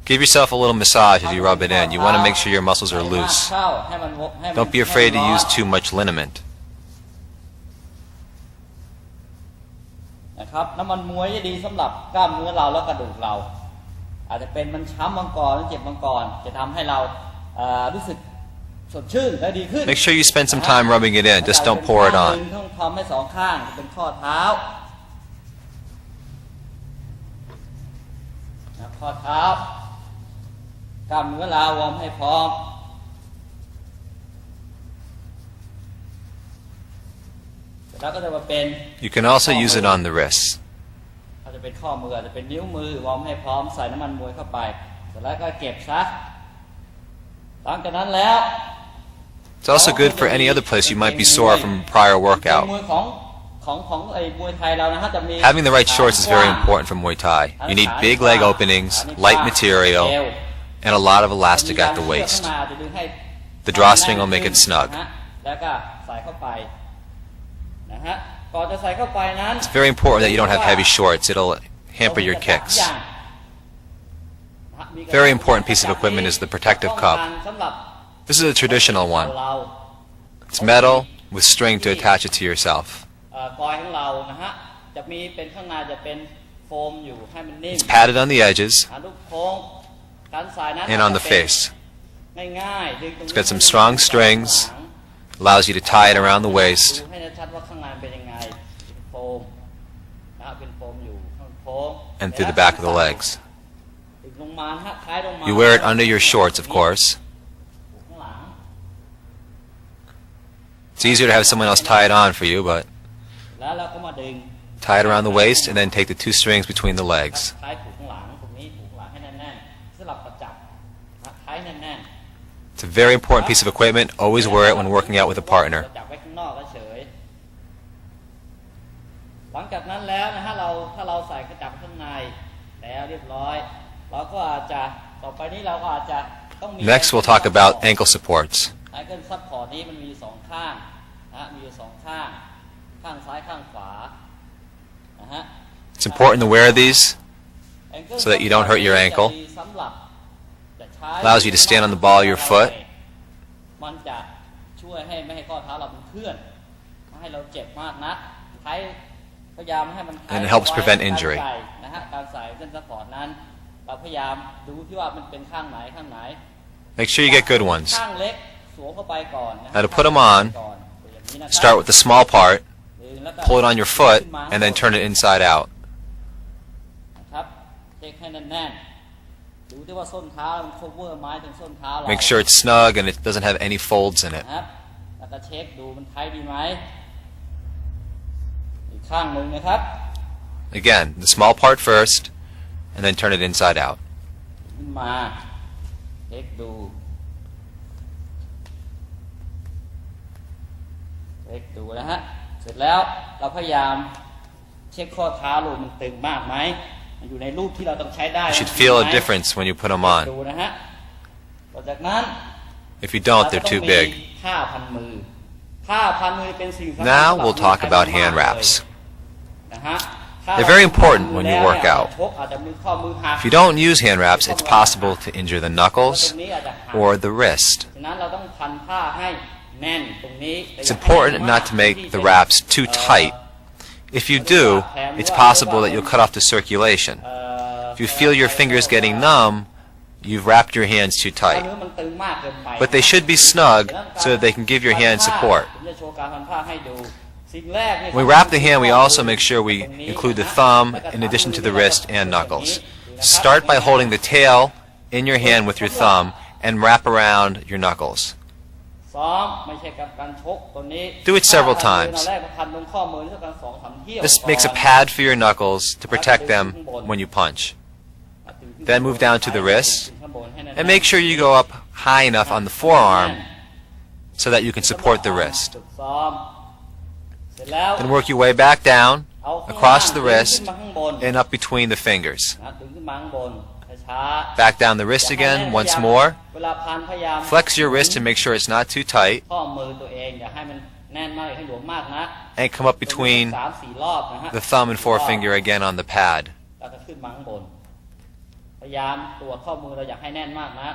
[SPEAKER 1] Give yourself a little massage as you rub it in. You want to make sure your muscles are loose.
[SPEAKER 2] เข้าให้มันให้มัน
[SPEAKER 1] Don't be afraid to use too much liniment.
[SPEAKER 2] นะครับน้ำมันมวยจะดีสำหรับกล้ามเนื้อเราและกระดูกเรา อาจจะเป็นมันช้ำบางก่อนหรือเจ็บบางก่อนจะทำให้เรารู้สึกสดชื่นและดีขึ้น
[SPEAKER 1] Make sure you spend some time rubbing it in. Just don't pour it on.
[SPEAKER 2] ต้องทำให้สองข้างจะเป็นข้อเท้าข้อเท้ากล้ามเนื้อเราวอร์มให้พร้อมแล้วก็จะมาเป็น
[SPEAKER 1] You can also use it on the wrists.
[SPEAKER 2] อาจจะเป็นข้อมืออาจจะเป็นนิ้วมือวอร์มให้พร้อมใส่น้ำมันมวยเข้าไปเสร็จแล้วก็เก็บซะหลังจากนั้นแล้ว
[SPEAKER 1] It's also good for any other place you might be sore from a prior
[SPEAKER 2] มวย
[SPEAKER 1] workout.
[SPEAKER 2] ของไอ้มวยไทยเรานะฮะจะมี
[SPEAKER 1] Having the right shorts is very important for Muay Thai. You need big leg openings, light material, and a lot of elastic at the waist. The drawstring will make it snug.
[SPEAKER 2] แล้วก็ใส่เข้าไปนะฮะก่อนจะใส่เข้าไปนั้น
[SPEAKER 1] It's very important that you don't have heavy shorts. It'll hamper your kicks. Very important piece of equipment is the protective cup. This is a traditional one. It's metal with string to attach it to yourself.
[SPEAKER 2] กอยของเรานะฮะจะมีเป็นข้างในจะเป็นโฟมอยู่ให้มันนิ่ม
[SPEAKER 1] It's padded on the edges
[SPEAKER 2] ลูกโค้งการสายนั้น
[SPEAKER 1] and on the face.
[SPEAKER 2] ง่ายๆดึงตรงนี้
[SPEAKER 1] It's got some strong strings. Allows you to tie it around the waist.
[SPEAKER 2] ดูให้ชัดว่าข้างในเป็นยังไงเป็นโฟมนะฮะเป็นโฟมอยู่ข้างโค้ง
[SPEAKER 1] And through the back of the legs.
[SPEAKER 2] ดึงลงมาฮะท้ายลงมา
[SPEAKER 1] You wear it under your shorts, of course.
[SPEAKER 2] ข้างหลัง
[SPEAKER 1] It's easier to have someone else tie it on for you, but
[SPEAKER 2] แล้วเราก็มาดึง
[SPEAKER 1] tie it around the waist and then take the two strings between the legs.
[SPEAKER 2] ท้ายผูกข้างหลังตรงนี้ผูกข้างหลังให้แน่นๆสลับกระจับนะท้ายแน่นๆ
[SPEAKER 1] It's a very important piece of equipment. Always wear it when working out with a partner.
[SPEAKER 2] จับไว้ข้างนอกเฉยหลังจากนั้นแล้วนะฮะถ้าเราใส่กระจับข้างในแล้วเรียบร้อยเราก็อาจจะต่อไปนี้เราก็อาจจะต้องมี
[SPEAKER 1] Next, we'll talk about ankle supports.
[SPEAKER 2] ไอเกิลซัพพอร์ตนี้มันมีสองข้างนะมีอยู่สองข้างข้างซ้ายข้างขวานะฮะ
[SPEAKER 1] It's important to wear these so that you don't hurt your ankle.
[SPEAKER 2] สำหรับจะใช้
[SPEAKER 1] Allows you to stand on the ball of your foot.
[SPEAKER 2] มันจะช่วยให้ไม่ให้ข้อเท้าเรามันเคลื่อนไม่ให้เราเจ็บมากนักใช้พยายามให้มัน
[SPEAKER 1] And it helps prevent injury.
[SPEAKER 2] นะฮะการใส่เส้นซัพพอร์ตนั้นเราพยายามดูที่ว่ามันเป็นข้างไหน
[SPEAKER 1] Make sure you get good ones.
[SPEAKER 2] ข้างเล็กสวมเข้าไปก่อนนะ
[SPEAKER 1] Now to put them on,
[SPEAKER 2] ก่อนอย่างนี้นะครับ
[SPEAKER 1] start with the small part,
[SPEAKER 2] แล้วก็
[SPEAKER 1] pull it on your foot, and then turn it inside out.
[SPEAKER 2] นะครับเช็คให้แน่นๆดูที่ว่าส้นเท้ามัน cover ไม้ถึงส้นเท้าเรา
[SPEAKER 1] Make sure it's snug and it doesn't have any folds in it.
[SPEAKER 2] นะครับแล้วก็เช็คดูมันไทยดีไหมอีกข้างหนึ่งนะครับ
[SPEAKER 1] Again, the small part first, and then turn it inside out.
[SPEAKER 2] ขึ้นมาเช็คดูนะฮะเสร็จแล้วเราพยายามเช็คข้อเท้าลูกมันตึงมากไหมมันอยู่ในรูปที่เราต้องใช้ได้
[SPEAKER 1] You should feel a difference when you put them
[SPEAKER 2] ดู
[SPEAKER 1] on.
[SPEAKER 2] นะฮะต่อจากนั้น
[SPEAKER 1] If you don't, they're too big.
[SPEAKER 2] ผ้าพันมือเป็นสิ่งสำคัญ
[SPEAKER 1] Now we'll talk about hand wraps.
[SPEAKER 2] นะฮะ
[SPEAKER 1] They're very important when you work out.
[SPEAKER 2] อาจจะมีข้อมือหัก
[SPEAKER 1] If you don't use hand wraps, it's possible to injure the knuckles or the wrist.
[SPEAKER 2] ฉะนั้นเราต้องพันผ้าให้แน่นตรงนี้
[SPEAKER 1] It's important not to make the wraps too tight. If you do, it's possible that you'll cut off the circulation. If you feel your fingers getting numb, you've wrapped your hands too tight.
[SPEAKER 2] เนื้อมันตึงมากเกินไป
[SPEAKER 1] But they should be snug so that they can give your hand support.
[SPEAKER 2] ผมจะโชว์การพันผ้าให้ดูสิ่งแรกเนี่ย
[SPEAKER 1] When we wrap the hand, we also make sure we include the thumb in addition to the wrist and knuckles. Start by holding the tail in your hand with your thumb and wrap around your knuckles.
[SPEAKER 2] ซ้อมไม่ใช่กับการชกตัวนี้
[SPEAKER 1] Do it several times.
[SPEAKER 2] เราแรกมาพันตรงข้อมือที่กัน2-3 เที่ยว
[SPEAKER 1] This makes a pad for your knuckles to protect them when you punch. Then move down to the wrist and make sure you go up high enough on the forearm so that you can support the wrist.
[SPEAKER 2] ซ้อมเสร็จแล้ว
[SPEAKER 1] Then work your way back down,
[SPEAKER 2] เอาข้างล่าง
[SPEAKER 1] across the
[SPEAKER 2] ดึง
[SPEAKER 1] wrist,
[SPEAKER 2] ขึ้นมาข้างบน
[SPEAKER 1] and up between the fingers.
[SPEAKER 2] นะดึงขึ้นมาข้างบนช้า
[SPEAKER 1] Back down the wrist again once more.
[SPEAKER 2] เวลาพันพยายาม
[SPEAKER 1] Flex your wrist and make sure it's not too tight.
[SPEAKER 2] ข้อมือตัวเองอย่าให้มันแน่นมากอย่าให้หลวมมากนะ
[SPEAKER 1] And come up between
[SPEAKER 2] 3-4 รอบนะฮะ
[SPEAKER 1] the thumb and forefinger again on the pad.
[SPEAKER 2] แล้วก็ขึ้นมาข้างบนพยายามตรวจข้อมือเราอย่าให้แน่นมากนะ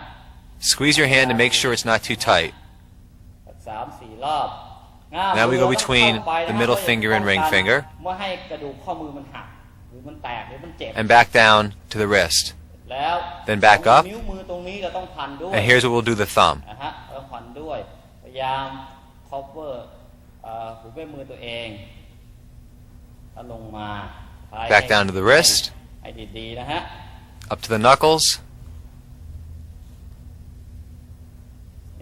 [SPEAKER 1] Squeeze your hand and make sure it's not too tight.
[SPEAKER 2] 3-4 รอบ
[SPEAKER 1] Now we go between the middle finger and ring finger.
[SPEAKER 2] เมื่อให้กระดูกข้อมือมันหักหรือมันแตกหรือมันเจ็บ
[SPEAKER 1] And back down to the wrist.
[SPEAKER 2] แล้ว
[SPEAKER 1] Then back up.
[SPEAKER 2] นิ้วมือตรงนี้เราต้องพันด้วย
[SPEAKER 1] And here's what we'll do the thumb.
[SPEAKER 2] นะฮะเราพันด้วยพยายาม cover หูเบ้มือตัวเองแล้วลงมา
[SPEAKER 1] Back down to the wrist.
[SPEAKER 2] ให้ดีๆนะฮะ
[SPEAKER 1] Up to the knuckles.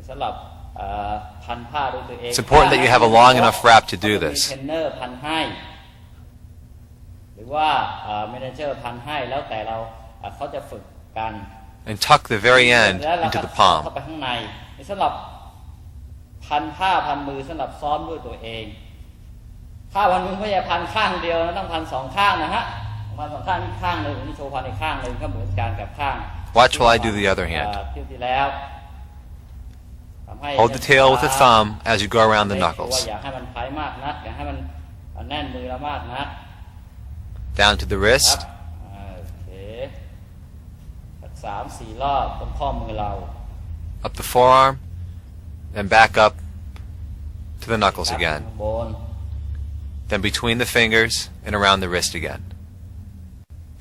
[SPEAKER 2] สำหรับพันผ้าด้วยตัวเอง
[SPEAKER 1] It's important that you have a long enough wrap to do
[SPEAKER 2] มี
[SPEAKER 1] this.
[SPEAKER 2] เทรนเนอร์พันให้หรือว่าเมเนเจอร์พันให้แล้วแต่เราเขาจะฝึกกัน
[SPEAKER 1] And tuck the very end
[SPEAKER 2] แล้วเรา
[SPEAKER 1] into
[SPEAKER 2] ก็
[SPEAKER 1] the
[SPEAKER 2] เข้า
[SPEAKER 1] palm.
[SPEAKER 2] ไปข้างในสำหรับ พันผ้าพันมือสำหรับซ้อมด้วยตัวเองผ้าพันมือไม่ใช่พันข้างเดียวนะต้องพันสองข้างนะฮะพันสองข้างนี่ข้างเลยนี่โชว์พันในข้างเลยก็เหมือนกันกับข้าง
[SPEAKER 1] Watch while I do the other hand.
[SPEAKER 2] ที่แล้ว
[SPEAKER 1] Hold the tail with the thumb as you go around the knuckles.
[SPEAKER 2] อย่าให้มันไพ่มากนักอย่าให้มันแน่นมือเรามากนัก
[SPEAKER 1] Down to the wrist.
[SPEAKER 2] โอเค3-4 รอบตรงข้อมือเรา
[SPEAKER 1] Up the forearm. Then back up to the knuckles again. Then between the fingers and around the wrist again.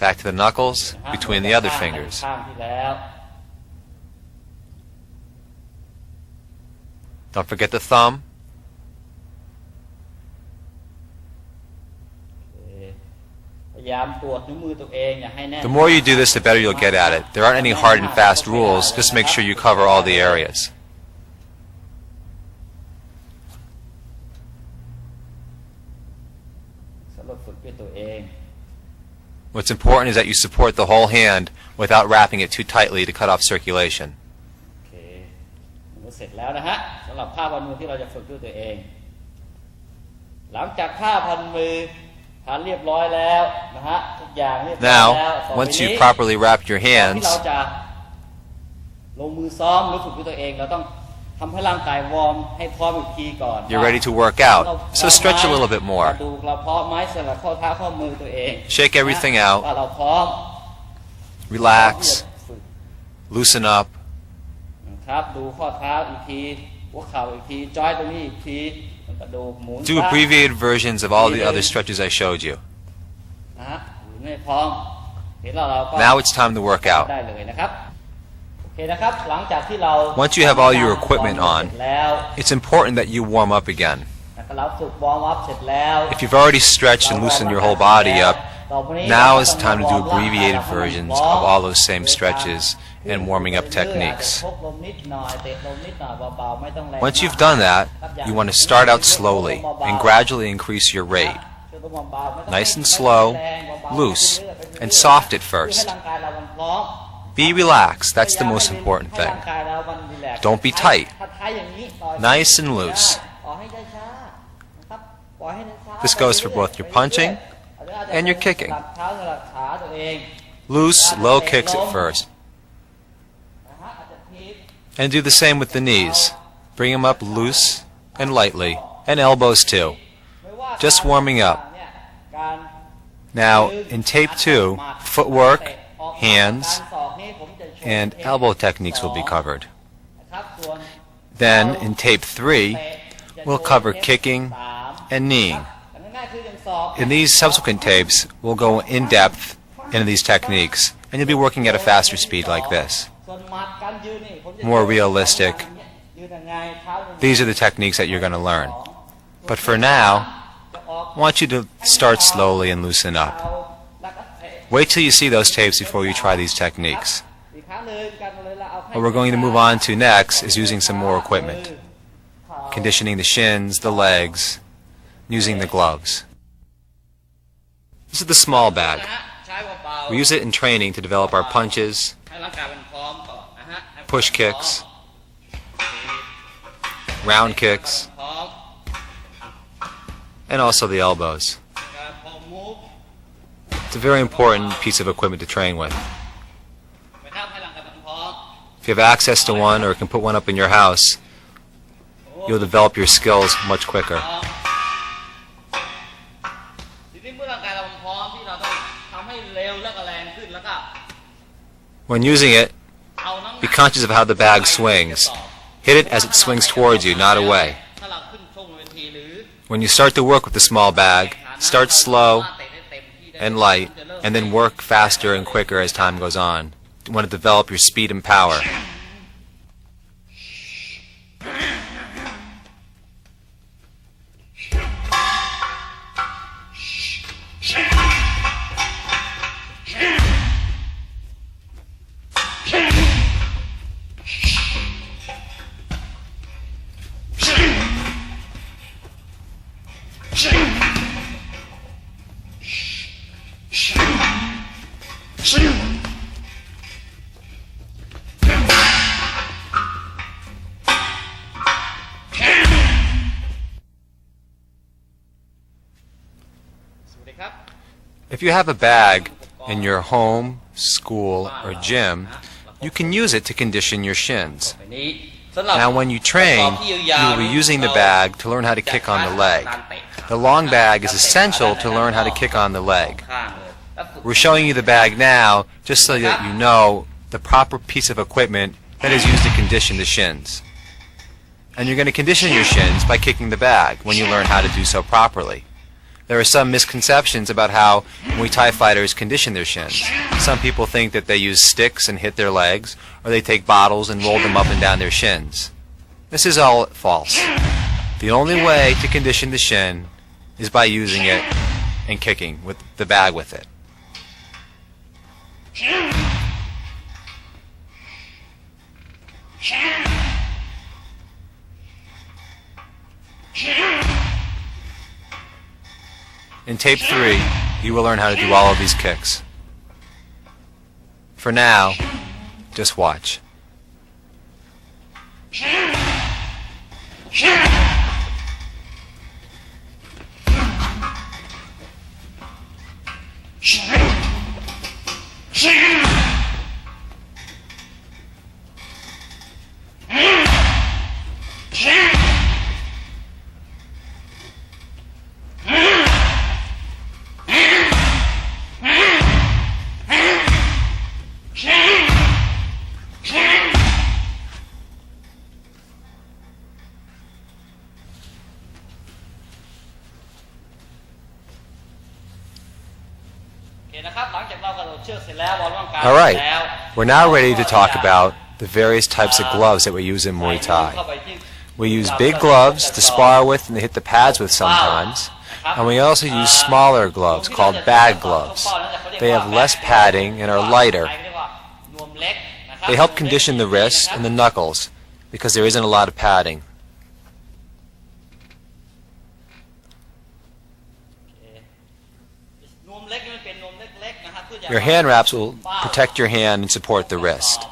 [SPEAKER 1] Back to the knuckles, between the other fingers. Don't forget the thumb. The more you do this, the better you'll get at it. There aren't any hard and fast rules. Just make sure you cover all the areas. What's important is that you support the whole hand without wrapping it too tightly to cut off circulation.
[SPEAKER 2] เสร็จแล้วนะฮะสำหรับผ้าพันมือที่เราจะฝึกด้วยตัวเองหลังจากผ้าพันมือพันเรียบร้อยแล้วนะฮะทุกอย่างเรียบร้อยแล้ว
[SPEAKER 1] Now, once you've properly wrapped your hands,
[SPEAKER 2] ที่เราจะลงมือซ้อมหรือฝึกด้วยตัวเองเราต้องทำให้ร่างกายวอร์มให้พร้อมอีกทีก่อน
[SPEAKER 1] you're ready to work out. So stretch a little bit more.
[SPEAKER 2] ดูเราพร้อมไหมสำหรับข้อเท้าข้อมือตัวเอง
[SPEAKER 1] Shake everything out.
[SPEAKER 2] ว่าเราพร้อม
[SPEAKER 1] Relax. Loosen up.
[SPEAKER 2] ครับดูข้อเท้าอีกทีหัวเข่าอีกทีจอยตรงนี้อีกทีกระดูกหมุน
[SPEAKER 1] Do abbreviated versions of all the other stretches I showed you.
[SPEAKER 2] นะฮะไม่พร้อมเห็นเราก็
[SPEAKER 1] Now it's time to work out.
[SPEAKER 2] ได้เลยนะครับโอเคนะครับหลังจากที่เรา
[SPEAKER 1] Once you have all your equipment on, it's important that you warm up again.
[SPEAKER 2] เราฝึกวอร์มอัพเสร็จแล้ว
[SPEAKER 1] If you've already stretched and loosened your whole body up, now is time to do abbreviated versions of all those same stretches and warming up techniques. Once you've done that, you want to start out slowly and gradually increase your rate. Nice and slow, loose, and soft at first. Be relaxed, that's the most important thing. Don't be tight. Nice and loose. This goes for both your punching and your kicking. Loose, low kicks at first. And do the same with the knees. Bring them up loose and lightly, and elbows too. Just warming up. Now, in tape 2, footwork, hands, and elbow techniques will be covered. Then, in tape 3, we'll cover kicking and kneeing. In these subsequent tapes, we'll go in depth into these techniques, and you'll be working at a faster speed like this. More realistic. These are the techniques that you're going to learn. But for now, I want you to start slowly and loosen up. Wait till you see those tapes before you try these techniques. What we're going to move on to next is using some more equipment. Conditioning the shins, the legs, using the gloves. This is the small bag. We use it in training to develop our punches, push kicks, round kicks, and also the elbows. It's a very important piece of equipment to train with. If you have access to one or can put one up in your house, you'll develop your skills much quicker. When using it, be conscious of how the bag swings. Hit it as it swings towards you, not away. When you start to work with the small bag, start slow and light, and then work faster and quicker as time goes on. You want to develop your speed and power. If you have a bag in your home, school, or gym, you can use it to condition your shins. Now when you train, you will be using the bag to learn how to kick on the leg. The long bag is essential to learn how to kick on the leg. We're showing you the bag now just so that you know the proper piece of equipment that is used to condition the shins. And you're going to condition your shins by kicking the bag when you learn how to do so properly. There are some misconceptions about how Muay Thai fighters condition their shins. Some people think that they use sticks and hit their legs, or they take bottles and roll them up and down their shins. This is all false. The only way to condition the shin is by using it and kicking with the bag with it. In tape 3, you will learn how to do all of these kicks. For now, just watch. All right, we're now ready to talk about the various types of gloves that we use in Muay Thai. We use big gloves to spar with and to hit the pads with sometimes, and we also use smaller gloves called bag gloves. They have less padding and are lighter. They help condition the wrist and the knuckles because there isn't a lot of padding. Your hand wraps will protect your hand and support the wrist.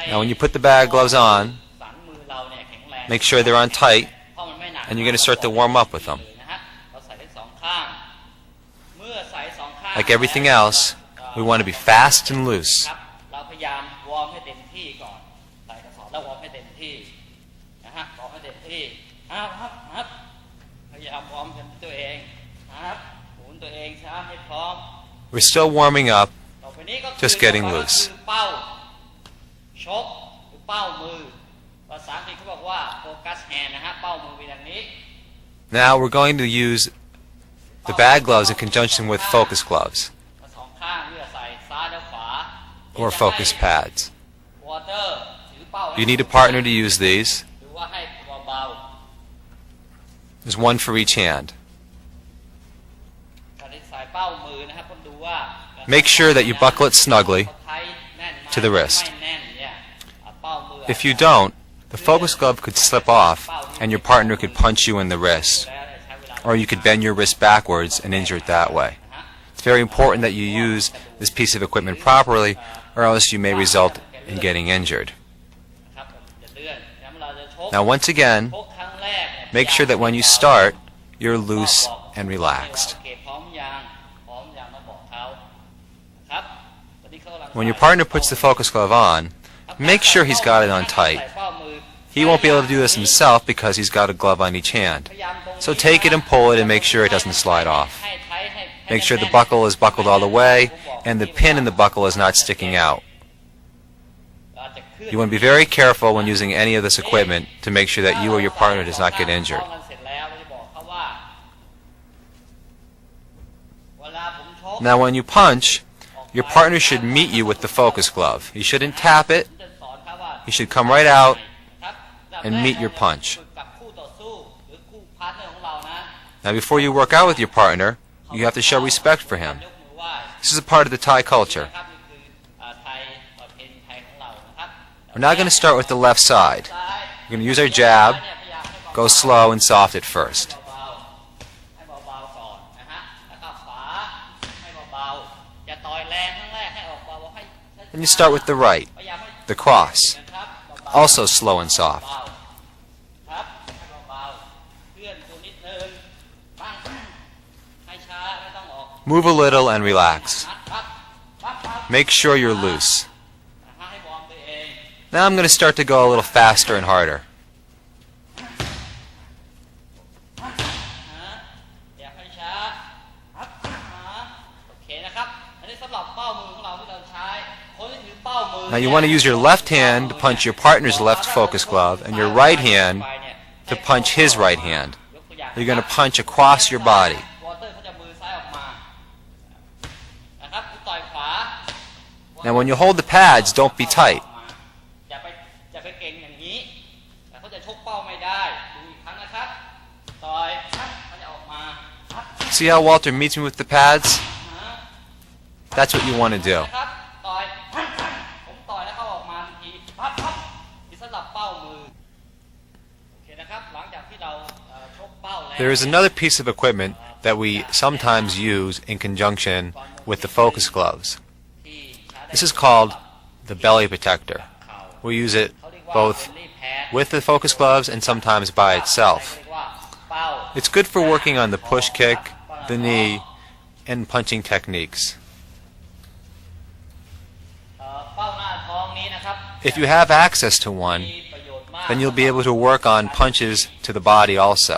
[SPEAKER 1] Now when you put the bag gloves on, make sure they're on tight, and you're going to start to warm up with them. Like everything else, we want to be fast and loose. We're still warming up, just getting loose. Now we're going to use the bag gloves in conjunction with focus gloves or focus pads. You need a partner to use these. There's one for each hand. Make sure that you buckle it snugly to the wrist. If you don't, the focus glove could slip off and your partner could punch you in the wrist, or you could bend your wrist backwards and injure it that way. It's very important that you use this piece of equipment properly, or else you may result in getting injured. Now once again, make sure that when you start, you're loose and relaxed. When your partner puts the focus glove on, make sure he's got it on tight. He won't be able to do this himself because he's got a glove on each hand. So take it and pull it and make sure it doesn't slide off. Make sure the buckle is buckled all the way and the pin in the buckle is not sticking out. You want to be very careful when using any of this equipment to make sure that you or your partner does not get injured. Now when you punch, your partner should meet you with the focus glove. He shouldn't tap it. He should come right out and meet your punch. Now before you work out with your partner, you have to show respect for him. This is a part of the Thai culture. We're now going to start with the left side. We're going to use our jab, go slow and soft at first. And you start with the right, the cross, also slow and soft. Move a little and relax.
[SPEAKER 2] ปั๊บปั๊บปั๊บ
[SPEAKER 1] Make sure you're loose.
[SPEAKER 2] ให้วอร์มตัวเอง
[SPEAKER 1] Now I'm going to start to go a little faster and harder.
[SPEAKER 2] อย่าให้ช้าปั๊บโอเคนะครับอันนี้สำหรับเป้ามือของเราที่เราใช้คนที่ถือเป้ามือ
[SPEAKER 1] Now you want to use your left hand to punch your partner's left focus glove and your right hand to punch his right hand. You're going to punch across your body.
[SPEAKER 2] วอเตอร์เขาจะมือซ้ายออกมานะครับต่อยขวา
[SPEAKER 1] Now when you hold the pads, don't be tight.
[SPEAKER 2] อย่าไปเก่งอย่างนี้แต่เขาจะชกเป้าไม่ได้ดูอีกครั้งนะครับต่อยเขาจะออกมา
[SPEAKER 1] See how Walter meets me with the pads? That's what you want to do.
[SPEAKER 2] นะครับต่อยผมต่อยแล้วเขาออกมาทันทีปั๊บนี่สำหรับเป้ามือโอเคนะครับหลังจากที่เราชกเป้าแล้ว
[SPEAKER 1] There is another piece of equipment that we sometimes use in conjunction with the focus gloves. This is called the belly protector. We use it both with the focus gloves and sometimes by itself. It's good for working on the push kick, the knee, and punching techniques. If you have access to one, then you'll be able to work on punches to the body also.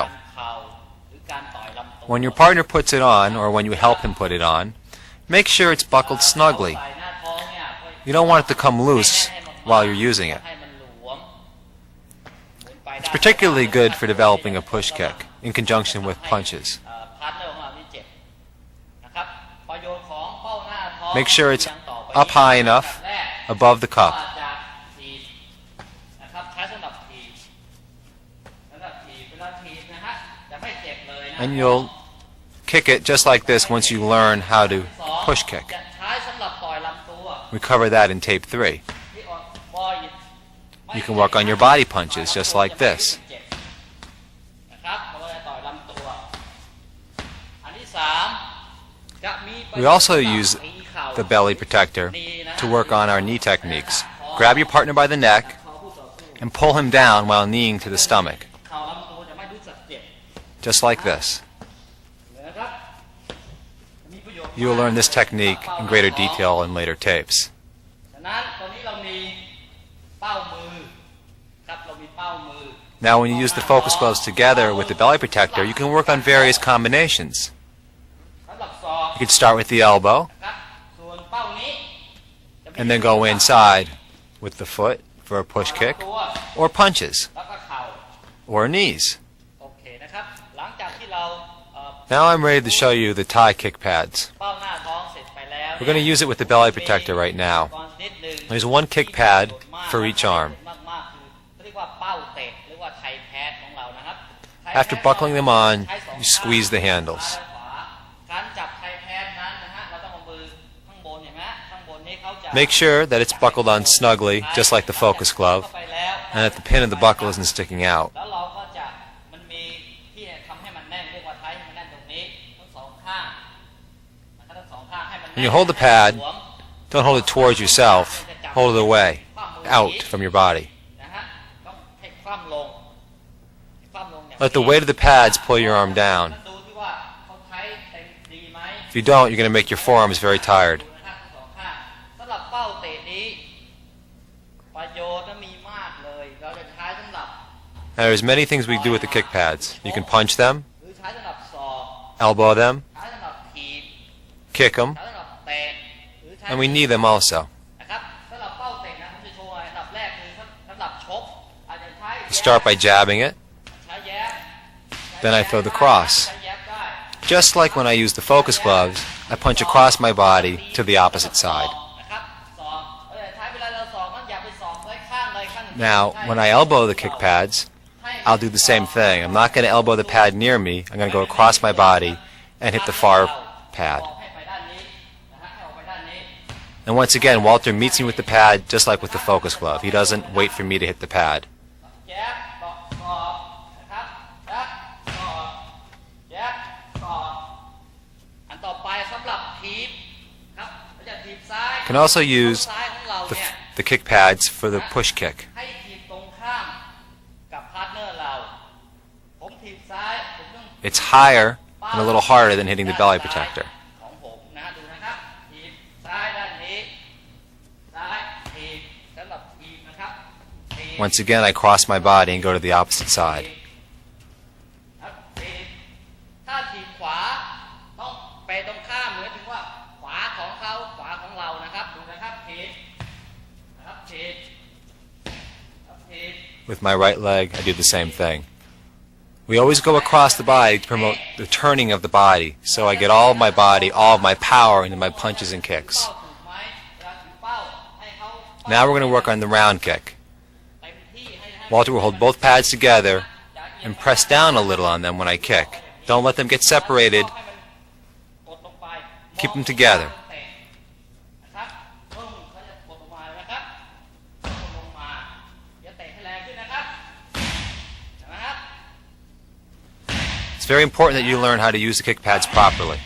[SPEAKER 1] When your partner puts it on, or when you help him put it on, make sure it's buckled snugly. You don't want it to come loose while you're using it. It's particularly good for developing a push kick in conjunction with punches. Make sure it's up high enough above the cup. And you'll kick it just like this once you learn how to push kick. We cover that in tape 3. You can work on your body punches just like this. We also use the belly protector to work on our knee techniques. Grab your partner by the neck and pull him down while kneeing to the stomach. Just like this. You will learn this technique in greater detail in later tapes. Now when you use the focus gloves together with the belly protector, you can work on various combinations. You can start with the elbow and then go inside with the foot for a push kick, or punches, or knees. Now I'm ready to show you the Thai kick pads. We're going to use it with the belly protector right now. There's one kick pad for each arm. After buckling them on, you squeeze the handles. Make sure that it's buckled on snugly, just like the focus glove, and that the pin of the buckle isn't sticking out. When you hold the pad, don't hold it towards yourself, hold it away, out from your body. Let the weight of the pads pull your arm down. If you don't, you're going to make your forearms very tired. Now there's many things we do with the kick pads. You can punch them, elbow them, kick them, and we knee them also. Start by jabbing it, then I throw the cross. Just like when I use the focus gloves, I punch across my body to the opposite side. Now, when I elbow the kick pads, I'll do the same thing. I'm not going to elbow the pad near me. I'm going to go across my body and hit the far pad. And once again, Walter meets me with the pad just like with the focus glove. He doesn't wait for me to hit the pad. You can also use the kick pads for the push kick. It's higher and a little harder than hitting the belly protector. Once again, I cross my body and go to the opposite side.
[SPEAKER 2] ครับถีบถ้าถีบขวาต้องไปตรงข้ามเหมือนถึงว่าขวาของเขาขวาของเรานะครับดูนะครับถีบนะครับถีบครับถีบ
[SPEAKER 1] With my right leg, I do the same thing. We always go across the body to promote the turning of the body, so I get all of my body, all of my power into my punches and kicks. Now we're going to work on the round kick. Walter will hold both pads together and press down a little on them when I kick. Don't let them get separated. Keep them together. It's very important that you learn how to use the kick pads properly.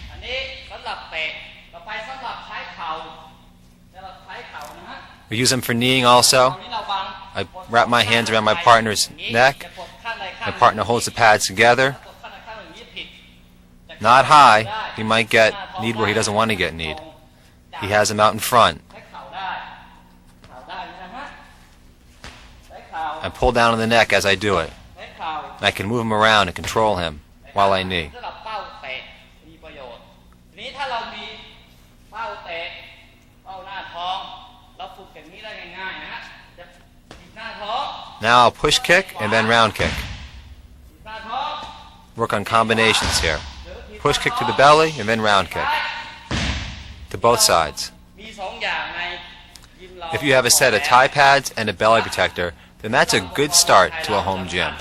[SPEAKER 1] We use them for kneeing also. I wrap my hands around my partner's neck. My partner holds the pads together. Not high. He might get kneed where he doesn't want to get kneed. He has them out in front. I pull down on the neck as I do it. And I can move him around and control him while I knee. Now I'll push kick and then round kick. Work on combinations here. Push kick to the belly and then round kick. To both sides. If you have a set of Thai pads and a belly protector, then that's a good start to a home gym.